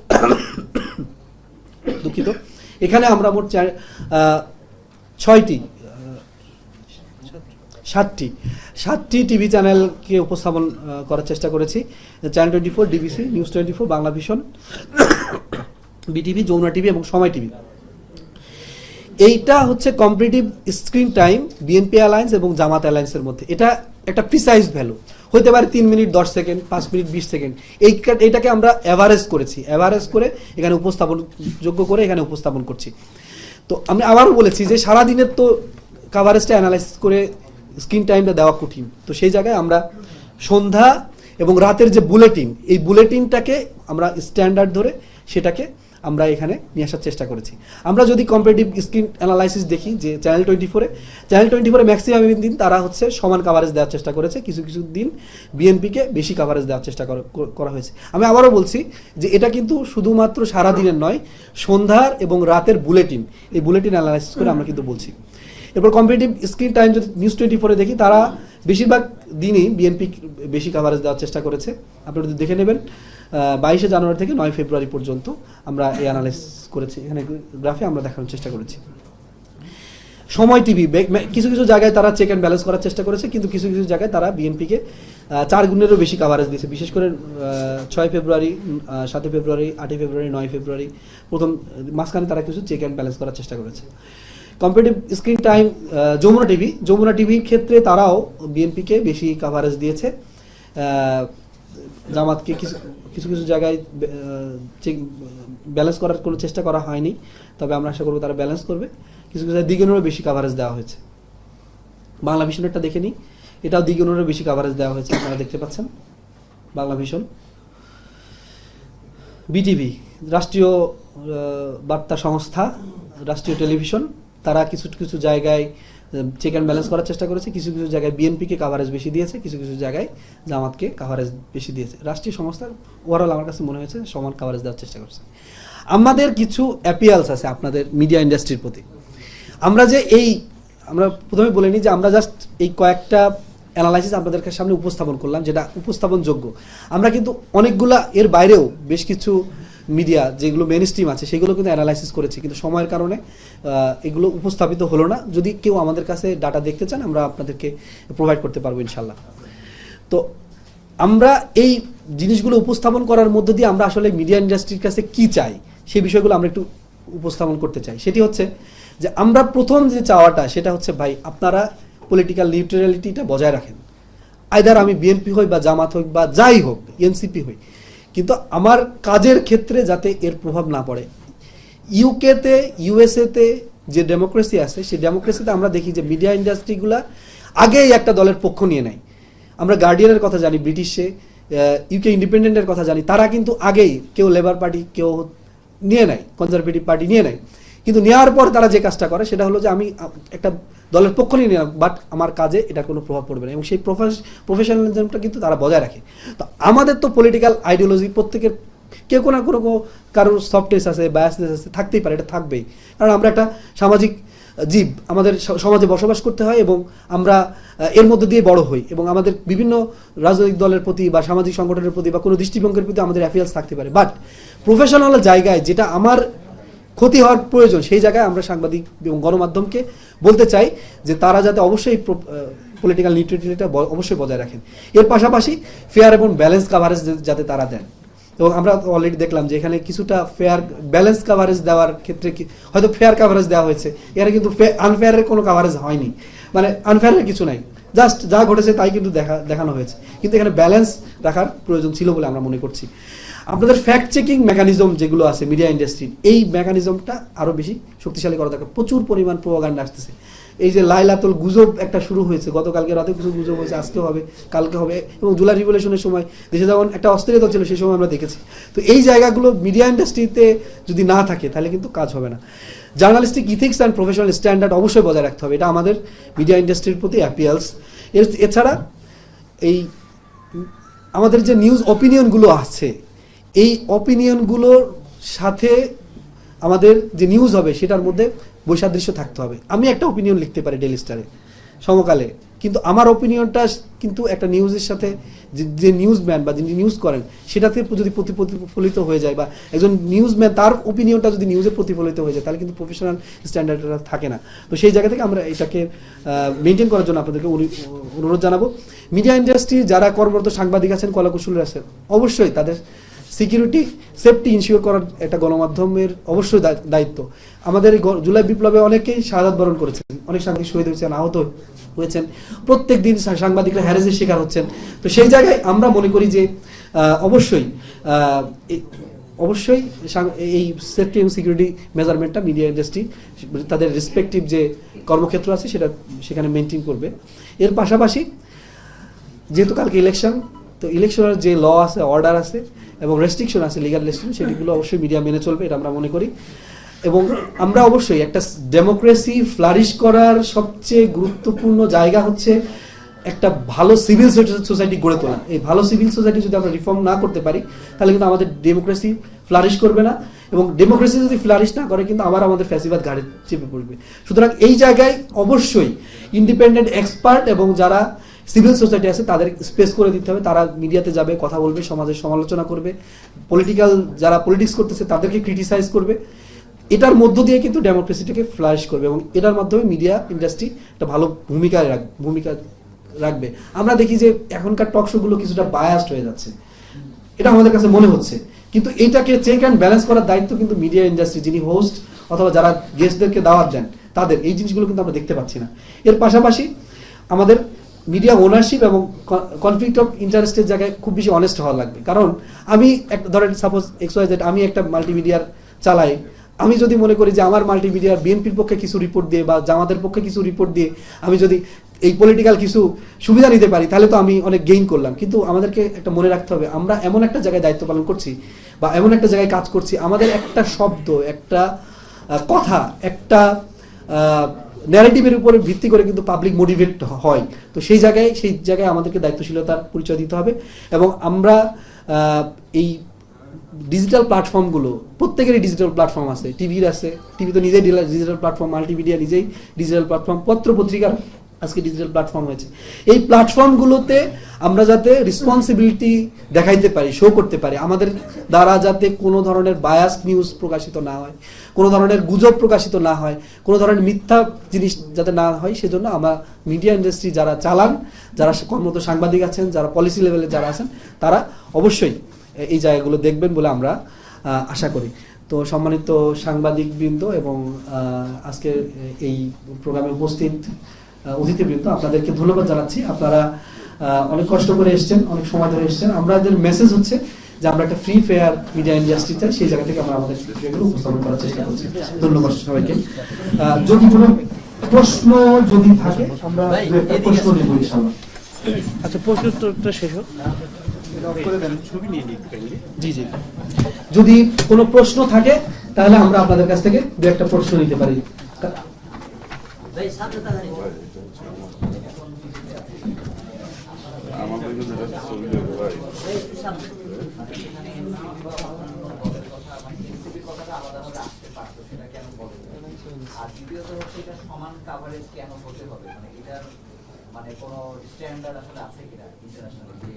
S1: এখানে আমরা মোট 7টি টিভি চ্যানেলকে উপস্থাপন করার চেষ্টা করেছি। Channel 24, DBC, news 24, Bangla Vision, BTV, Jamuna TV এবং সময় টিভি। এইটা হচ্ছে comparative screen time BNP alliance এবং জামাত অ্যালায়েন্সের মধ্যে। এটা একটা প্রিসাইজ ভ্যালু, হতে পারে 3 মিনিট 10 সেকেন্ড, 5 মিনিট 20 সেকেন্ড। এইটাকে আমরা অ্যাভারেজ করেছি, অ্যাভারেজ করে এখানে উপস্থাপনযোগ্য করে এখানে উপস্থাপন করছি। তো আমি আবারও বলেছি যে সারাদিনের তো কাভারেজটা অ্যানালাইসিস করে স্ক্রিন টাইমটা দেওয়া কঠিন, তো সেই জায়গায় আমরা সন্ধ্যা এবং রাতের যে বুলেটিন, এই বুলেটিনটাকে আমরা স্ট্যান্ডার্ড ধরে সেটাকে আমরা এখানে নিয়ে আসার চেষ্টা করেছি। আমরা যদি কম্পারেটিভ স্ক্রিন অ্যানালাইসিস দেখি যে চ্যানেল 24-এ ম্যাক্সিমাম দিন তারা হচ্ছে সমান কাভারেজ দেওয়ার চেষ্টা করেছে, কিছু কিছু দিন বিএনপিকে বেশি কাভারেজ দেওয়ার চেষ্টা করা হয়েছে। আমি আবারও বলছি যে এটা কিন্তু শুধুমাত্র সারাদিনের নয়, সন্ধ্যার এবং রাতের বুলেটিন, এই বুলেটিন অ্যানালাইসিস করে আমরা কিন্তু বলছি। এরপর কম্পারেটিভ স্ক্রিন টাইম যদি নিউজ 24-এ দেখি, তারা বেশিরভাগ দিনই বিএনপি বেশি কাভারেজ দেওয়ার চেষ্টা করেছে। আপনারা যদি দেখে নেবেন 22শে জানুয়ারি থেকে 9 ফেব্রুয়ারি পর্যন্ত আমরা এই অ্যানালাইসিস করেছি, এখানে গ্রাফে আমরা দেখানোর চেষ্টা করেছি। সময় টিভি কিছু কিছু জায়গায় তারা চেক অ্যান্ড ব্যালেন্স করার চেষ্টা করেছে, কিন্তু কিছু কিছু জায়গায় তারা বিএনপিকে 4 গুণেরও বেশি কাভারেজ দিয়েছে, বিশেষ করে 6 ফেব্রুয়ারি, 7 ফেব্রুয়ারি, 8 ফেব্রুয়ারি, 9 ফেব্রুয়ারি প্রথম মাঝখানে তারা কিছু চেক অ্যান্ড ব্যালেন্স করার চেষ্টা করেছে। কম্পারেটিভ স্ক্রিন টাইম যমুনা টিভির ক্ষেত্রে তারাও বিএনপিকে বেশি কাভারেজ দিয়েছে, জামাতকে কিছু কিছু জায়গায় ব্যালেন্স করার কোনো চেষ্টা করা হয়নি, তবে আমরা আশা করবো তারা ব্যালেন্স করবে। কিছু কিছু দ্বিগুণেরও বেশি কাভারেজ দেওয়া হয়েছে। বাংলা ভিশনেরটা দেখে নিই, এটাও দ্বিগুণেরও বেশি কাভারেজ দেওয়া হয়েছে, আপনারা দেখতে পাচ্ছেন। বাংলা ভিশন, বিটিভি রাষ্ট্রীয় বার্তা সংস্থা, রাষ্ট্রীয় টেলিভিশন, তারা কিছু কিছু জায়গায় চেক অ্যান্ড ব্যালেন্স করার চেষ্টা করেছে, কিছু কিছু জায়গায় বিএনপিকে কাভারেজ বেশি দিয়েছে, কিছু কিছু জায়গায় জামাতকে কাভারেজ বেশি দিয়েছে। রাষ্ট্রীয় সংস্থার ওভারঅল আমার কাছে মনে হয়েছে সমান কাভারেজ দেওয়ার চেষ্টা করছে। আমাদের কিছু অ্যাপিয়ালস আছে আপনাদের মিডিয়া ইন্ডাস্ট্রির প্রতি। আমরা প্রথমে বলে নিই যে আমরা জাস্ট এই কয়েকটা অ্যানালাইসিস আপনাদের সামনে উপস্থাপন করলাম, যেটা উপস্থাপনযোগ্য। আমরা কিন্তু অনেকগুলা এর বাইরেও বেশ কিছু মিডিয়া যেগুলো মেইন স্ট্রিম আছে সেগুলো কিন্তু অ্যানালাইসিস করেছি, কিন্তু সময়ের কারণে এগুলো উপস্থাপিত হলো না। যদি কেউ আমাদের কাছে ডাটা দেখতে চান আমরা আপনাদেরকে প্রোভাইড করতে পারবো ইনশাল্লাহ। তো আমরা এই জিনিসগুলো উপস্থাপন করার মধ্য দিয়ে আমরা আসলে মিডিয়া ইন্ডাস্ট্রির কাছে কি চাই সেই বিষয়গুলো আমরা একটু উপস্থাপন করতে চাই, সেটি হচ্ছে যে আমরা প্রথম যে চাওয়াটা সেটা হচ্ছে ভাই আপনারা পলিটিক্যাল নিউট্রালিটিটা বজায় রাখেন, আইদার আমি বিএনপি হই বা জামাত হই বা যাই হোক এনসিপি হই, কিন্তু আমার কাজের ক্ষেত্রে যাতে এর প্রভাব না পড়ে। ইউকেতে ইউএসএতে যে ডেমোক্রেসি আছে সেই ডেমোক্রেসিতে আমরা দেখি যে মিডিয়া ইন্ডাস্ট্রিগুলা আগেই একটা দলের পক্ষ নিয়ে নেয়। আমরা গার্ডিয়ানের কথা জানি, ব্রিটিশে ইউকে ইন্ডিপেন্ডেন্টের কথা জানি, তারা কিন্তু আগেই কেউ লেবার পার্টি কেউ নিয়ে নেয়, কনজারভেটিভ পার্টি নিয়ে নেয়, কিন্তু নেওয়ার পর তারা যে কাজটা করে সেটা হলো যে আমি একটা দলের পক্ষ নিয়ে নিলাম বাট আমার কাজে এটার কোনো প্রভাব পড়বে না, এবং সেই প্রফেশনালিজমটা কিন্তু তারা বজায় রাখে। তো আমাদের তো পলিটিক্যাল আইডিওলজি প্রত্যেকের কেউ কোনো কোনো কারোর সফটনেস আছে, বায়াসনেস আছে, থাকতেই পারে, এটা থাকবেই, কারণ আমরা একটা সামাজিক জীব, আমাদের সমাজে বসবাস করতে হয় এবং আমরা এর মধ্যে দিয়ে বড় হই, এবং আমাদের বিভিন্ন রাজনৈতিক দলের প্রতি বা সামাজিক সংগঠনের প্রতি বা কোনো দৃষ্টিভঙ্গির প্রতি আমাদের অ্যাফিয়ার্স থাকতে পারে, বাট প্রফেশনাল জায়গায় যেটা আমার ক্ষতি হওয়ার প্রয়োজন সেই জায়গায় আমরা সাংবাদিক এবং গণমাধ্যমকে বলতে চাই যে তারা যাতে অবশ্যই পলিটিক্যাল নিউট্রালিটিটা অবশ্যই বজায় রাখেন। এর পাশাপাশি ফেয়ার এবং ব্যালেন্স কাভারেজ যাতে তারা দেন, এবং আমরা অলরেডি দেখলাম যে এখানে কিছুটা ফেয়ার ব্যালেন্স কাভারেজ দেওয়ার ক্ষেত্রে হয়তো ফেয়ার কাভারেজ দেওয়া হয়েছে, এখানে কিন্তু আনফেয়ারের কোনো কাভারেজ হয়নি, মানে আনফেয়ারের কিছু নাই, জাস্ট যা ঘটেছে তাই কিন্তু দেখানো হয়েছে, কিন্তু এখানে ব্যালেন্স রাখার প্রয়োজন ছিল বলে আমরা মনে করছি। আপনাদের ফ্যাক্ট চেকিং মেকানিজম যেগুলো আছে মিডিয়া ইন্ডাস্ট্রির, এই মেকানিজমটা আরও বেশি শক্তিশালী করা দরকার। প্রচুর পরিমাণ প্রোপাগান্ডা আসতেছে, এই যে লাইলাতুল গুজব একটা শুরু হয়েছে, গতকালকে রাতে কিছু গুজব হয়েছে, আজকে হবে, কালকে হবে, এবং জুলাই রিভলিউশনের সময় দেশে যেমন একটা অস্থিরতা ছিল সেই সময় আমরা দেখেছি। তো এই জায়গাগুলো মিডিয়া ইন্ডাস্ট্রিতে যদি না থাকে তাহলে কিন্তু কাজ হবে না। Journalistic ethics and professional standard অবশ্যই বজায় রাখতে হবে, এটা আমাদের মিডিয়া ইন্ডাস্ট্রির প্রতি অ্যাপিয়ালস। এছাড়া এই আমাদের যে নিউজ অপিনিয়নগুলো আছে, এই অপিনিয়নগুলোর সাথে আমাদের যে নিউজ হবে সেটার মধ্যে বৈসাদৃশ্য থাকতে হবে। আমি একটা অপিনিয়ন লিখতে পারি ডেইলি স্টারে সমকালে, কিন্তু আমার অপিনিয়নটা কিন্তু একটা নিউজের সাথে যে নিউজম্যান বা যিনি নিউজ করেন সেটাতে যদি প্রতিফলিত হয়ে যায়, বা একজন নিউজম্যান তার অপিনিয়নটা যদি নিউজে প্রতিফলিত হয়ে যায় তাহলে কিন্তু প্রফেশনাল স্ট্যান্ডার্ডটা থাকে না। তো সেই জায়গা থেকে আমরা এটাকে মেনটেন করার জন্য আপনাদেরকে অনুরোধ জানাবো। মিডিয়া ইন্ডাস্ট্রি যারা কর্মরত সাংবাদিক আছেন, কলাকুশলী আছেন, অবশ্যই তাদের সিকিউরিটি সেফটি ইনশিওর করার একটা গণমাধ্যমের অবশ্যই দায়িত্ব। আমাদের জুলাই বিপ্লবে অনেকেই শাহাদাত বরণ করেছেন, অনেক সাংবাদিক শহীদ হয়েছেন, আহত হয়েছেন, প্রত্যেক দিন সাংবাদিকরা হ্যারাসের শিকার হচ্ছেন। তো সেই জায়গায় আমরা মনে করি যে অবশ্যই এই সেফটি এবং সিকিউরিটি মেজারমেন্টটা মিডিয়া ইন্ডাস্ট্রি তাদের রেসপেক্টিভ যে কর্মক্ষেত্র আছে সেখানে মেনটেন করবে। এর পাশাপাশি যেহেতু কালকে ইলেকশন, তো ইলেকশনের যে ল আছে, অর্ডার আছে এবং রেস্ট্রিকশন আছে, লিগাল রেস্ট্রিকশন, সেগুলো অবশ্যই মিডিয়া মেনে চলবে, এটা আমরা মনে করি। এবং আমরা অবশ্যই একটা ডেমোক্রেসি ফ্লারিশ করার সবচেয়ে গুরুত্বপূর্ণ জায়গা হচ্ছে একটা ভালো সিভিল সোসাইটি গড়ে তোলা। এই ভালো সিভিল সোসাইটি যদি আমরা রিফর্ম না করতে পারি তাহলে কিন্তু আমাদের ডেমোক্রেসি ফ্লারিশ করবে না, এবং ডেমোক্রেসি যদি ফ্লারিশ না করে কিন্তু আবার আমাদের ফ্যাসিবাদ ঘাড়ে চেপে পড়বে। সুতরাং এই জায়গায় অবশ্যই ইন্ডিপেন্ডেন্ট এক্সপার্ট এবং যারা সিভিল সোসাইটি আছে তাদের স্পেস করে দিতে হবে, তারা মিডিয়াতে যাবে, কথা বলবে, সমাজের সমালোচনা করবে, যারা পলিটিক্স করতেছে তাদেরকে ক্রিটিসাইজ করবে। এটার মধ্য দিয়ে কিন্তু ডেমোক্রেসিটাকে ফ্লারিশ করবে, এবং এটার মাধ্যমে মিডিয়া ইন্ডাস্ট্রি একটা ভালো ভূমিকা রাখবে। আমরা দেখি যে এখনকার টক শোগুলো কিছুটা বায়াসড হয়ে যাচ্ছে, এটা আমাদের কাছে মনে হচ্ছে, কিন্তু এটাকে চেক অ্যান্ড ব্যালেন্স করার দায়িত্ব কিন্তু মিডিয়া ইন্ডাস্ট্রি, যিনি হোস্ট অথবা যারা গেস্টদেরকে দাওয়াত দেন তাদের, এই জিনিসগুলো কিন্তু আমরা দেখতে পাচ্ছি না। এর পাশাপাশি আমাদের মিডিয়া ওনারশিপ এবং কনফ্লিক্ট অফ ইন্টারেস্টের জায়গায় খুব বেশি অনেস্ট হওয়া লাগবে। কারণ আমি ধরেন সাপোজ XYZ আমি একটা মাল্টিমিডিয়ার চালাই, আমি যদি মনে করি যে আমার মাল্টিমিডিয়ার বিএনপির পক্ষে কিছু রিপোর্ট দিয়ে বা জামাতের পক্ষে কিছু রিপোর্ট দিয়ে আমি যদি এই পলিটিক্যাল কিছু সুবিধা নিতে পারি তাহলে তো আমি অনেক গেইন করলাম। কিন্তু আমাদেরকে একটা মনে রাখতে হবে, আমরা এমন একটা জায়গায় দায়িত্ব পালন করছি বা এমন একটা জায়গায় কাজ করছি, আমাদের একটা শব্দ, একটা কথা, একটা ন্যারেটিভের উপরে ভিত্তি করে কিন্তু পাবলিক মোটিভেট হয়। তো সেই জায়গায় আমাদেরকে দায়িত্বশীলতার পরিচয় দিতে হবে। এবং আমরা এই ডিজিটাল প্ল্যাটফর্মগুলো, প্রত্যেকেরই ডিজিটাল প্ল্যাটফর্ম আছে, টিভির আছে, টিভি তো নিজেই ডিজিটাল প্ল্যাটফর্ম, মাল্টিমিডিয়া নিজেই ডিজিটাল প্ল্যাটফর্ম, পত্রিকার আজকে ডিজিটাল প্ল্যাটফর্ম হয়েছে। এই প্ল্যাটফর্মগুলোতে আমরা যাতে রেসপন্সিবিলিটি দেখাইতে পারি, শো করতে পারি, আমাদের দ্বারা যাতে কোনো ধরনের বায়াস নিউজ প্রকাশিত না হয়, কোনো ধরনের গুজব প্রকাশিত না হয়, কোনো ধরনের মিথ্যা জিনিস যাতে না হয়, সেজন্য আমরা মিডিয়া ইন্ডাস্ট্রি যারা চালান, যারা কর্মরত সাংবাদিক আছেন, যারা পলিসি লেভেলে যারা আছেন, তারা অবশ্যই এই জায়গাগুলো দেখবেন বলে আমরা আশা করি। তো সম্মানিত সাংবাদিকবৃন্দ এবং আজকের এই প্রোগ্রামে উপস্থিত অতিথিবৃন্দ, আপনাদেরকে ধন্যবাদ জানাচ্ছি। আপনারা অনেক কষ্ট করে এসেছেন, অনেক সময় ধরে এসেছেন। আমাদের মেসেজ হচ্ছে যে আমরা একটা ফ্রি ফেয়ার মিডিয়া ইন্ডাস্ট্রি চাই, সেই জায়গা থেকে আমরা আমাদের বিষয়গুলো উপস্থাপন করার চেষ্টা করছি। ধন্যবাদ সবাইকে। যদি কোনো প্রশ্ন যদি থাকে আমরা প্রশ্ন নেব ইনশাআল্লাহ।
S2: আচ্ছা, প্রশ্ন উত্তরটা শেষ হোক।
S1: জি জি, যদি কোনো প্রশ্ন থাকে তাহলে আমরা আপনাদের কাছ থেকে দু একটা প্রশ্ন নিতে পারি।
S3: আর দ্বিতীয়ত হচ্ছে এটা সমান কভারেজ কেন হতে হবে, মানে এটার মানে কোনো স্ট্যান্ডার্ড আসলে আছে কিনা ইন্টারন্যাশনাল, যে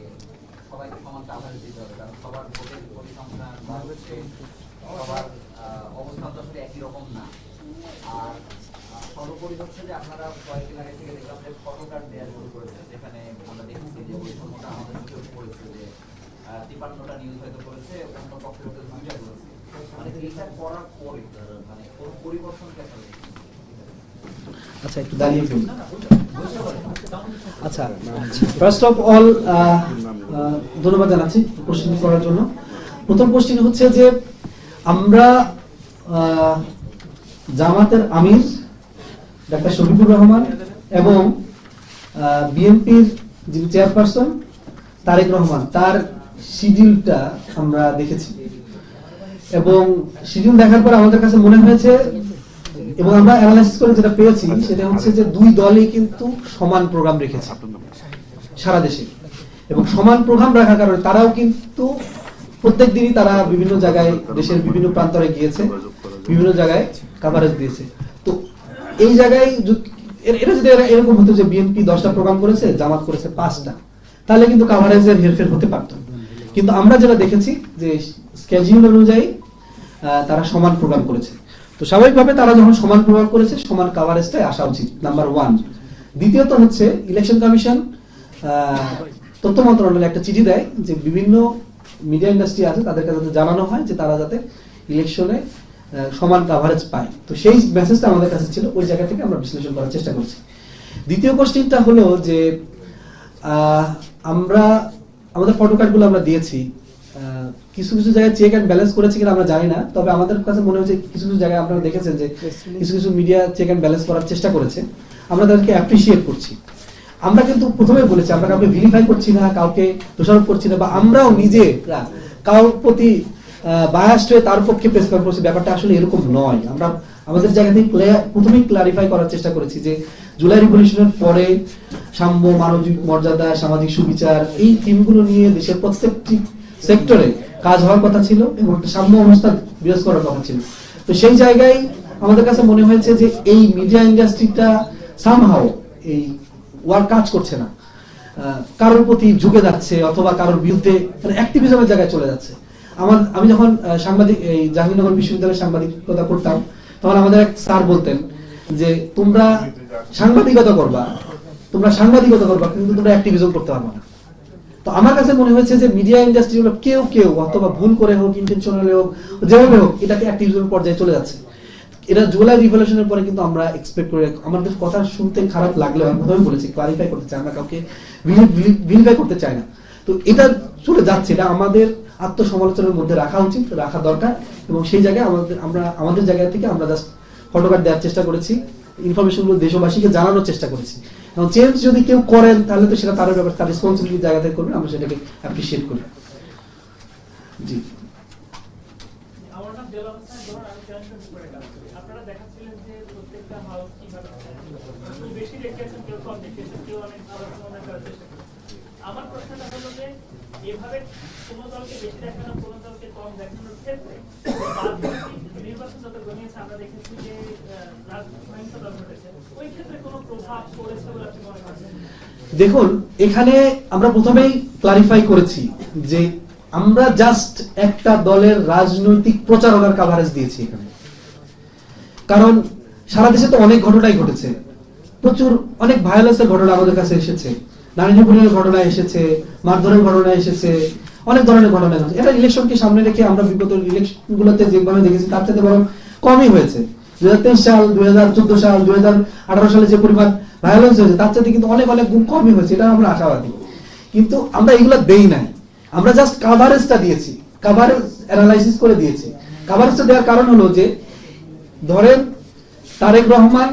S3: সবাইকে সমান কভারেজ দিতে হবে, কারণ সবার ভোটের পরিসংখ্যান বা হচ্ছে সবার অবস্থান তো আসলে একই রকম না। আর সর্বোপরি হচ্ছে যে আপনারা কয়েকদিন আগে থেকে দেখলাম যে ফটো কার্ড দেওয়া শুরু করেছেন, যেখানে আমরা দেখেছি যে বৈষম্যটা আমাদের চোখে পড়েছে, যে 53টা নিউজ হয়তো করেছে, অন্য পক্ষের হয়তো 2টা করেছে। মানে এইটা করার পরে মানে কোন পরিবর্তন কেন?
S1: আচ্ছা, একটু দাঁড়িয়ে ফেলুন। আচ্ছা, ফার্স্ট অফ অল ধন্যবাদ জানাচ্ছি কোশ্চেন করার জন্য। প্রথম কোশ্চেন হচ্ছে যে আমরা জামাতের আমির ডাক্তার শফিকুর রহমান এবং বিএনপির যিনি চেয়ারপারসন তারেক রহমান, তার শিডিউলটা আমরা দেখেছি এবং শিডিউল দেখার পর আমাদের কাছে মনে হয়েছে এবং আমরা অ্যানালাইসিস করে যেটা পেয়েছি সেটা হচ্ছে যে দুই দলই কিন্তু সমান প্রোগ্রাম রেখেছে সারা দেশে, এবং সমান প্রোগ্রাম রাখার কারণে তারাও কিন্তু প্রত্যেক দিনই তারা বিভিন্ন জায়গায় দেশের বিভিন্ন প্রান্তরে গিয়েছে, বিভিন্ন জায়গায় কভারেজ দিয়েছে। তো এই জায়গায় এটা যদি এরকম হতো যে বিএনপি 10টা প্রোগ্রাম করেছে, জামাত করেছে 5টা, তাহলে কিন্তু কভারেজের হেরফের হতে পারত। কিন্তু আমরা যেটা দেখেছি যে স্কেডিউল অনুযায়ী তারা সমান প্রোগ্রাম করেছে। তো স্বাভাবিকভাবে তারা যখন সমান প্রোগ্রাম করেছে, সমান কভারেজটাই আসা উচিত, নাম্বার 1। দ্বিতীয়ত হচ্ছে ইলেকশন কমিশন তথ্য মন্ত্রণালয় একটা চিঠি দেয় যে বিভিন্ন মিডিয়া ইন্ডাস্ট্রি আছে তাদের কাছে জানানো হয় যে তারা যাতে ইলেকশনে সমান কভারেজ পায়। তো সেই মেসেজটা আমাদের কাছে ছিল, ওই জায়গা থেকে আমরা বিশ্লেষণ করার চেষ্টা করছি। দ্বিতীয় কোশ্চেনটা হলো যে আমরা আমাদের ফটো কার্ডগুলো আমরা দিয়েছি, কিছু কিছু জায়গায় চেক অ্যান্ড ব্যালেন্স করেছি কিনা আমরা জানি না, তবে আমাদের কাছে মনে হচ্ছে কিছু কিছু জায়গায় আপনারা দেখেছেন যে কিছু কিছু মিডিয়া চেক অ্যান্ড ব্যালেন্স করার চেষ্টা করেছে, আমরা তাদেরকে অ্যাপ্রিসিয়েট করছি। আমরা কিন্তু প্রথমে বলেছি আমরা কাউকে ভেরিফাই করছি না, কাউকে দোষারোপ করছি না, বা আমরাও নিজেরা কারোর প্রতি বায়াসড হয়ে তার পক্ষে প্রেসক্রাইব করছি, ব্যাপারটা আসলে এরকম নয়। আমরা আমাদের জায়গা থেকে প্রথমেই ক্লারিফাই করার চেষ্টা করেছি যে জুলাই রিভলিউশনের পরে সাম্য, মানবিক মর্যাদা, সামাজিক সুবিচার, এই থিমগুলো নিয়ে দেশের প্রত্যেকটি সেক্টরে কাজ হওয়ার কথা ছিল এবং সাম্য অবস্থা বিরাজ করার কথা ছিল। তো সেই জায়গায় আমাদের কাছে মনে হয়েছে যে এই মিডিয়া ইন্ডাস্ট্রিটা সামহাও এই ওয়ার্ক কাজ করছে না, কারোর প্রতি ঝুঁকে যাচ্ছে অথবা কারোর বিরুদ্ধে মানে অ্যাক্টিভিজমের জায়গায় চলে যাচ্ছে। আমি যখন সাংবাদিক এই জাহাঙ্গীরনগর বিশ্ববিদ্যালয়ে সাংবাদিকতা করতাম, তখন আমাদের এক স্যার বলতেন যে তোমরা সাংবাদিকতা করবা কিন্তু তোমরা অ্যাক্টিভিজম করতে পারবে না। তো আমার কাছে মনে হয়েছে যে মিডিয়া ইন্ডাস্ট্রি হলো কেউ অথবা ভুল করে হোক, ইন্টেনশনালি হোক, যেভাবে হোক, এটাকে অ্যাক্টিভিজমের পর্যায়ে চলে যাচ্ছে। এটা জুলাই রিভলিউশনের পরে কিন্তু আমরা এক্সপেক্ট করে, আমাদের কথা শুনতে খারাপ লাগলেও আমি প্রথমে বলেছি ক্লারিফাই করতে চাই, আমরা কাউকে ভিলিফাই করতে চাই না। তো এটা চলে যাচ্ছে, এটা আমাদের আত্মসমালোচনার মধ্যে রাখা উচিত, রাখা দরকার, এবং সেই জায়গায় আমাদের জায়গা থেকে আমরা জাস্ট ফটো কার্ড দেওয়ার চেষ্টা করেছি, ইনফরমেশনগুলো দেশবাসীকে জানানোর চেষ্টা করেছি। এবং চেঞ্জ যদি কেউ করেন তাহলে তো সেটা তার ব্যাপার, তার রেসপন্সিবিলিটি জায়গা থেকে করবেন, আমরা সেটাকে অ্যাপ্রিসিয়েট করি। জি,
S4: আপনারা দেখাচ্ছিলেন যে প্রত্যেকটা হাউস কিভাবে বেশি দেখিয়েছেন, কেউ কম দেখিয়েছেন, কেউ অনেক ভালো সমাধান করার চেষ্টা করছেন। আমার প্রশ্নটা হলো যে এভাবে কোনো দলকে বেশি দেখানো, কোনো দলকে কম দেখানোর ক্ষেত্রে নির্বাচন যত গণিয়েছে আমরা দেখেছি যে রাজনৈতিক দল ঘটেছে, ওই ক্ষেত্রে কোনো প্রভাব পড়েছে বলে আপনি মনে করছেন?
S1: দেখুন, এখানে আমরা প্রথমেই ক্লারিফাই করেছি যে আমরা জাস্ট একটা দলের রাজনৈতিক প্রচারণার কভারেজ দিয়েছি এখানে, কারণ সারা দেশে তো অনেক ঘটনাই ঘটেছে, প্রচুর অনেক ভায়োলেন্সের ঘটনা আমাদের কাছে এসেছে, নারী নিপীড়নের ঘটনা এসেছে, মারধরের ঘটনা এসেছে, অনেক ধরনের ঘটনা ঘটছে। এটা ইলেকশনকে সামনে রেখে আমরা বিগত ইলেকশনগুলোতে যেভাবে দেখেছি তার চাইতে বরং কমই হয়েছে। 2023 সাল, 2014 সাল, 2018 সালে যে পরিমাণ ভায়োলেন্স হয়েছে তার চাইতে কিন্তু অনেক অনেক গুণ কমই হয়েছে, এটা আমরা আশাবাদী। কিন্তু আমরা এগুলো দেই নাই, আমরা জাস্ট কাভারেজটা দিয়েছি, কাভারেজ অ্যানালাইসিস করে দিয়েছি। কাভারেজটা দেওয়ার কারণ হলো যে ধরেন তারেক রহমান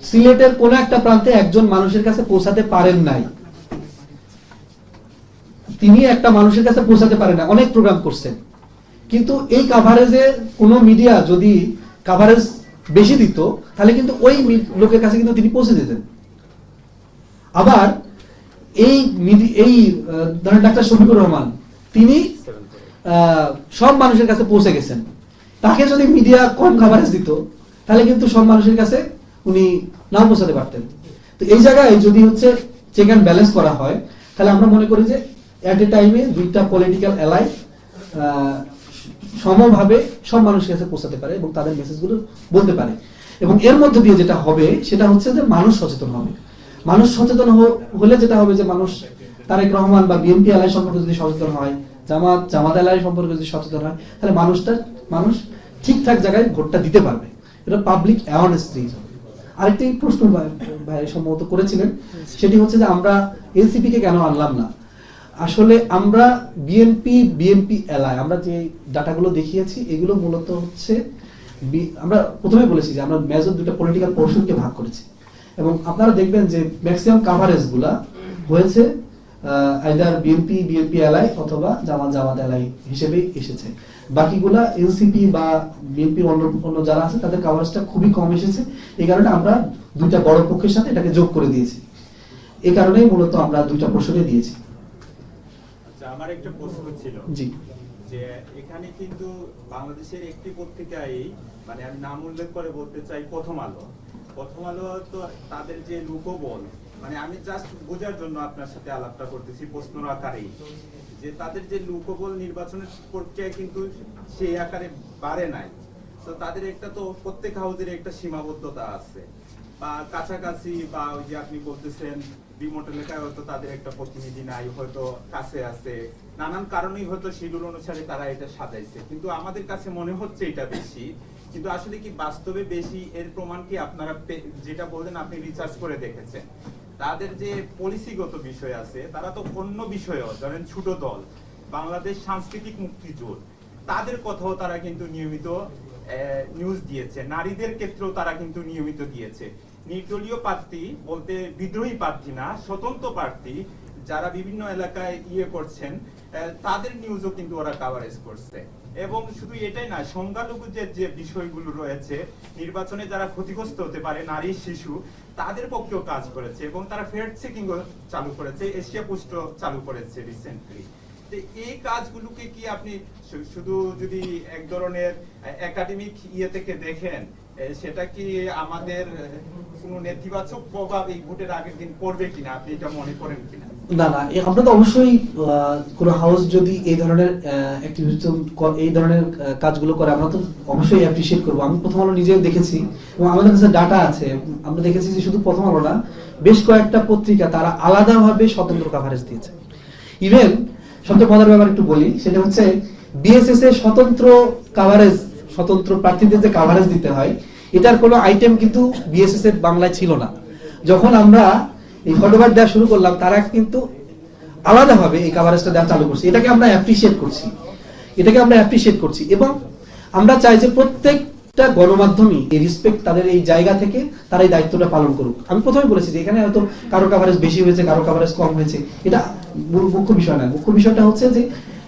S1: সিলেটের কোন একটা প্রান্তে একজন মানুষের কাছে পৌঁছাতে পারেন নাই, তিনি একটা মানুষের কাছে পৌঁছাতে পারেন না, অনেক প্রোগ্রাম করছেন, কিন্তু এই কাভারেজে কোনো মিডিয়া যদি কাভারেজ বেশি দিত তাহলে কিন্তু ওই লোকের কাছে কিন্তু তিনি পৌঁছে যেতেন। আবার এই ধরেন ডাক্তার শফিকুর রহমান, তিনি সব মানুষের কাছে পৌঁছে গেছেন, তাকে যদি মিডিয়া কম কাভারেজ দিত তাহলে কিন্তু সব মানুষের কাছে উনি নাও পৌঁছাতে পারতেন। তো এই জায়গায় যদি হচ্ছে চেক অ্যান্ড ব্যালেন্স করা হয় তাহলে আমরা মনে করি যে এট এ টাইমে দুইটা পলিটিক্যাল অ্যালাই সমভাবে সব মানুষের কাছে পৌঁছাতে পারে এবং তাদের মেসেজগুলো বলতে পারে। এবং এর মধ্যে দিয়ে যেটা হবে সেটা হচ্ছে যে মানুষ সচেতন হবে। মানুষ সচেতন হলে যেটা হবে যে মানুষ তারেক রহমান বা বিএনপি অ্যালাই সম্পর্কে যদি সচেতন হয়, জামাত অ্যালাই সম্পর্কে যদি সচেতন হয়, তাহলে মানুষ ঠিকঠাক জায়গায় ভোটটা দিতে পারবে। এটা পাবলিক অ্যাওয়ারনেস ক্রিয়েট হবে। আরেকটি প্রশ্ন ভাই সম্ভবত করেছিলেন, সেটি হচ্ছে যে আমরা এনসিপি কে কেন আনলাম না। আসলে আমরা বিএনপি এলআই আমরা যে ডাটাগুলো দেখিয়েছি এগুলো মূলত হচ্ছে আমরা প্রথমে বলেছি যে আমরা মেজর দুটো পলিটিক্যাল পোর্শনকে ভাগ করেছি এবং আপনারা দেখবেন যে ম্যাক্সিমাম কাভারেজ গুলা হয়েছে আইদার বিএনপি এলআই অথবা জামাত এলআই হিসেবেই এসেছে। বাকিগুলা এনসিপি বা বিএনপির অন্য যারা আছে তাদের কাভারেজটা খুবই কম এসেছে। এই কারণে আমরা দুইটা বড় পক্ষের সাথে এটাকে যোগ করে দিয়েছি। এই কারণেই মূলত আমরা দুইটা পোর্শনে দিয়েছি।
S5: আমার একটা প্রশ্ন ছিল
S1: জি,
S5: যে এখানে কিন্তু বাংলাদেশের একটি পত্রিকায় মানে আমি নাম উল্লেখ করে বলতে চাই প্রথম আলো তো তাদের যে লোকবল মানে আমি জাস্ট বোঝার জন্য আপনার সাথে আলাপটা করতেছি প্রশ্ন আকারেই যে তাদের যে লোকবল নির্বাচনের প্রক্রিয়ায় কিন্তু সেই আকারে বাড়ে নাই। তো তাদের একটা তো প্রত্যেক হাউজের একটা সীমাবদ্ধতা আছে বা কাছাকাছি বা ওই যে আপনি বলতেছেন রিমোট এলাকায় হয়তো তাদের একটা প্রতিনিধি নাই, হয়তো কাছে আছে, নানান কারণেই হয়তো শিডিউল অনুসারে তারা এটা সাজাইছে, কিন্তু আমাদের কাছে মনে হচ্ছে এটা বেশি। কিন্তু আসলে কি বাস্তবে বেশি এর প্রমাণ কি আপনারা যেটা বললেন আপনি রিসার্চ করে দেখেছেন? তাদের যে পলিসিগত বিষয় আছে তারা তো অন্য বিষয়েও ধরেন ছোট দল বাংলাদেশ সাংস্কৃতিক মুক্তিযুদ্ধ তাদের কথাও তারা কিন্তু নিয়মিত নিউজ দিয়েছে, নারীদের ক্ষেত্রেও তারা কিন্তু নিয়মিত দিয়েছে। নির্দলীয় প্রার্থী বলতে বিদ্রোহী প্রার্থী না, স্বতন্ত্র প্রার্থী যারা বিভিন্ন এলাকায় করছেন তাদের নিউজও কিন্তু ওরা কাভারেজ করছে। এবং শুধু এটাই না, সংখ্যালঘুদের যে বিষয়গুলো রয়েছে নির্বাচনে যারা ক্ষতিগ্রস্ত হতে পারে নারী শিশু তাদের পক্ষেও কাজ করেছে এবং তারা ফ্যাক্ট চেকিং চালু করেছে, এশিয়া পোস্ট চালু করেছে রিসেন্টলি। এই কাজগুলোকে কি আপনি শুধু যদি এক ধরনের একাডেমিক থেকে দেখেন সেটা কি আমাদের কোনো নেতিবাচক প্রভাব এই ভোটের আগের দিন পড়বে কিনা, আপনি এটা মনে করেন কিনা?
S1: না, আমরা তো অবশ্যই কোনো হাউস যদি এই ধরনের এই ধরনের কাজগুলো করে আমরা তো অবশ্যই অ্যাপ্রিশিয়েট করবো। আমি প্রথম আলো নিজেও দেখেছি এবং আমাদের কাছে ডাটা আছে, আমরা দেখেছি যে শুধু প্রথম আলো না বেশ কয়েকটা পত্রিকা তারা আলাদাভাবে স্বতন্ত্র কাভারেজ দিয়েছে। ইভেন সবচেয়ে মজার ব্যাপার একটু বলি, সেটা হচ্ছে বিএসএস এর স্বতন্ত্র প্রার্থীদের যে কাভারেজ দিতে হয় এটার কোনো আইটেম কিন্তু বিএসএস এর বাংলায় ছিল না। যখন আমরা এই ফটোগ্রাফ দেওয়া শুরু করলাম তারা কিন্তু আলাদাভাবে এই কাভারেজটা দেওয়া চালু করছে। এটাকে আমরা অ্যাপ্রিশিয়েট করছি এবং আমরা চাই যে প্রত্যেকটা গণমাধ্যমই এই রিসপেক্ট তাদের এই জায়গা থেকে তারা এই দায়িত্বটা পালন করুক। আমি প্রথমে বলেছি যে এখানে হয়তো কারো কাভারেজ বেশি হয়েছে, কারো কাভারেজ কম হয়েছে, এটা মুখ্য বিষয় না। মুখ্য বিষয়টা হচ্ছে যে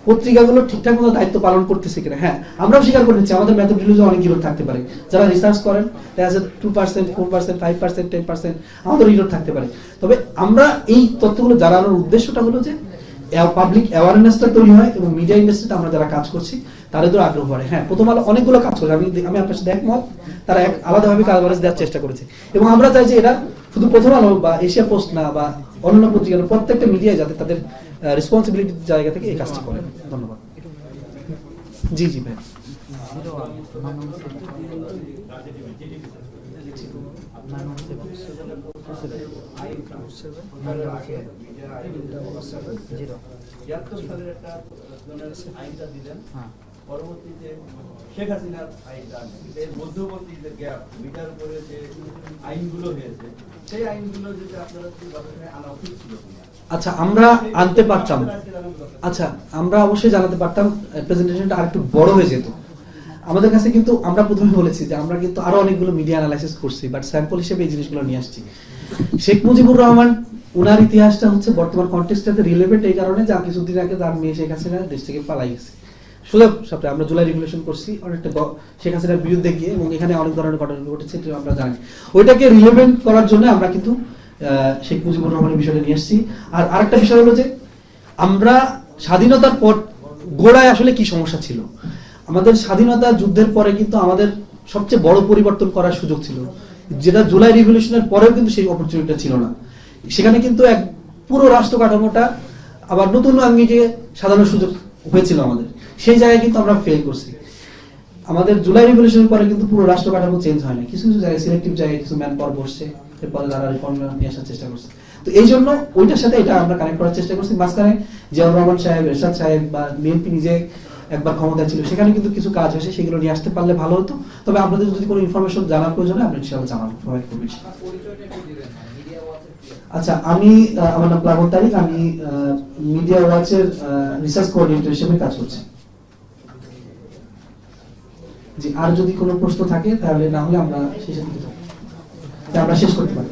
S1: পত্রিকাগুলো ঠিকঠাক মতো দায়িত্ব পালন করতেছে কিনা। হ্যাঁ, আমরাও স্বীকার করে নিচ্ছি আমাদের মেথোডোলজি অনেক ইরোর থাকতে পারে। যারা রিসার্চ করেন 2%, 4%, 5%, 10% আমাদের ইরোর থাকতে পারে। তবে আমরা এই তথ্যগুলো জানানোর উদ্দেশ্যটা হলো যে পাবলিক অ্যাওয়ারনেসটা তৈরি হয় এবং মিডিয়া ইন্ডাস্ট্রিতে আমরা যারা কাজ করছি তাদের আগ্রহ বাড়ে। হ্যাঁ, প্রথম আলো অনেকগুলো কাজ করে, আমি আপনার সাথে একমত, তারা আলাদাভাবে কাভারেজ দেওয়ার চেষ্টা করেছে এবং আমরা চাই যে এটা শুধু প্রথম আলো বা এশিয়া পোস্ট না বা অন্যান্য পত্রিকা প্রত্যেকটা মিডিয়া যাতে তাদের রেসপন্সিবিলিটির জায়গা থেকে এই কাজটি করে। ধন্যবাদ। জি ভাই।
S6: সালের একটা আইনটা দিলেন, পরবর্তীতে শেখ হাসিনার আইনটা আনলেন। এর মধ্যবর্তী যে গ্যাপ, মিটার উপরে যে আইনগুলো হয়েছে, সেই আইনগুলো যদি আপনারা গঠনে আনা উচিত ছিল কিনা?
S1: আচ্ছা, আমরা আনতে পারতাম। আচ্ছা, আমরা অবশ্যই জানাতে পারতাম, প্রেজেন্টেশনটা আরেকটু বড় হয়ে যেত আমাদের কাছে। কিন্তু আমরা প্রথমে বলেছি যে আমরা কিন্তু আরো অনেকগুলো মিডিয়া অ্যানালাইসিস করছি, বাট স্যাম্পল হিসেবে এই জিনিসগুলো নিয়ে আসছি। শেখ মুজিবুর রহমান, উনার ইতিহাসটা হচ্ছে বর্তমান কনটেক্সটটাতে রিলেভেন্ট এই কারণে যে কিছুদিন আগে তার মেয়ে শেখ হাসিনা দেশ থেকে পালাই গেছে। সাথে আমরা জুলাই রেগুলেশন করছি অনেকটা শেখ হাসিনার বিরুদ্ধে গিয়ে, এবং এখানে অনেক ধরনের ঘটনা ঘটেছে, এটা আমরা জানি। ওইটাকে রিলেভেন্ট করার জন্য আমরা কিন্তু শেখ মুজিবুর রহমানের বিষয়টা নিয়ে আসছি। আর আরেকটা বিষয় হলো যে আমরা স্বাধীনতার পর গোড়ায় আসলে কি সমস্যা ছিল। আমাদের স্বাধীনতা যুদ্ধের পরে কিন্তু আমাদের সবচেয়ে বড় পরিবর্তন করার সুযোগ ছিল, যেটা জুলাই রিভলিউশনের পরেও কিন্তু সেই অপরচুনিটিটা ছিল না। সেখানে কিন্তু এক পুরো রাষ্ট্র কাঠামোটা আবার নতুন আঙ্গিকে সাজানোর সুযোগ হয়েছিল আমাদের, সেই জায়গায় কিন্তু আমরা ফেল করছি। আমাদের জুলাই রিভলিউশনের পরে কিন্তু পুরো রাষ্ট্র কাঠামো চেঞ্জ হয় না, কিছু কিছু জায়গায় সিলেক্টিভ জায়গায় কিছু ম্যান পাওয়ার বসছে, এরপরে তারা রিফর্ম নিয়ে আসার চেষ্টা করছে। তো এই জন্য ওইটার সাথে এটা আমরা কানেক্ট করার চেষ্টা করছি। মাঝখানে জিয়াউর রহমান সাহেব, এরশাদ সাহেব বা বিএনপি নিজে একবার ক্ষমতা ছিল, সেখানে কিন্তু কিছু কাজ হয়েছে, সেগুলো নিয়ে আসতে পারলে ভালো হতো। তবে আপনাদের যদি কোনো ইনফরমেশন জানার প্রয়োজন হয়, আমরা ইনশাআল্লাহ জানাবো, প্রোভাইড করব। আচ্ছা, আমি আমার নাম প্লাবন তারিক, আমি মিডিয়া ওয়াচের রিসার্চ কোঅর্ডিনেটর হিসেবে কাজ করছি। জি, আর যদি কোনো প্রশ্ন থাকে তাহলে, না হলে আমরা শেষ করতে পারি।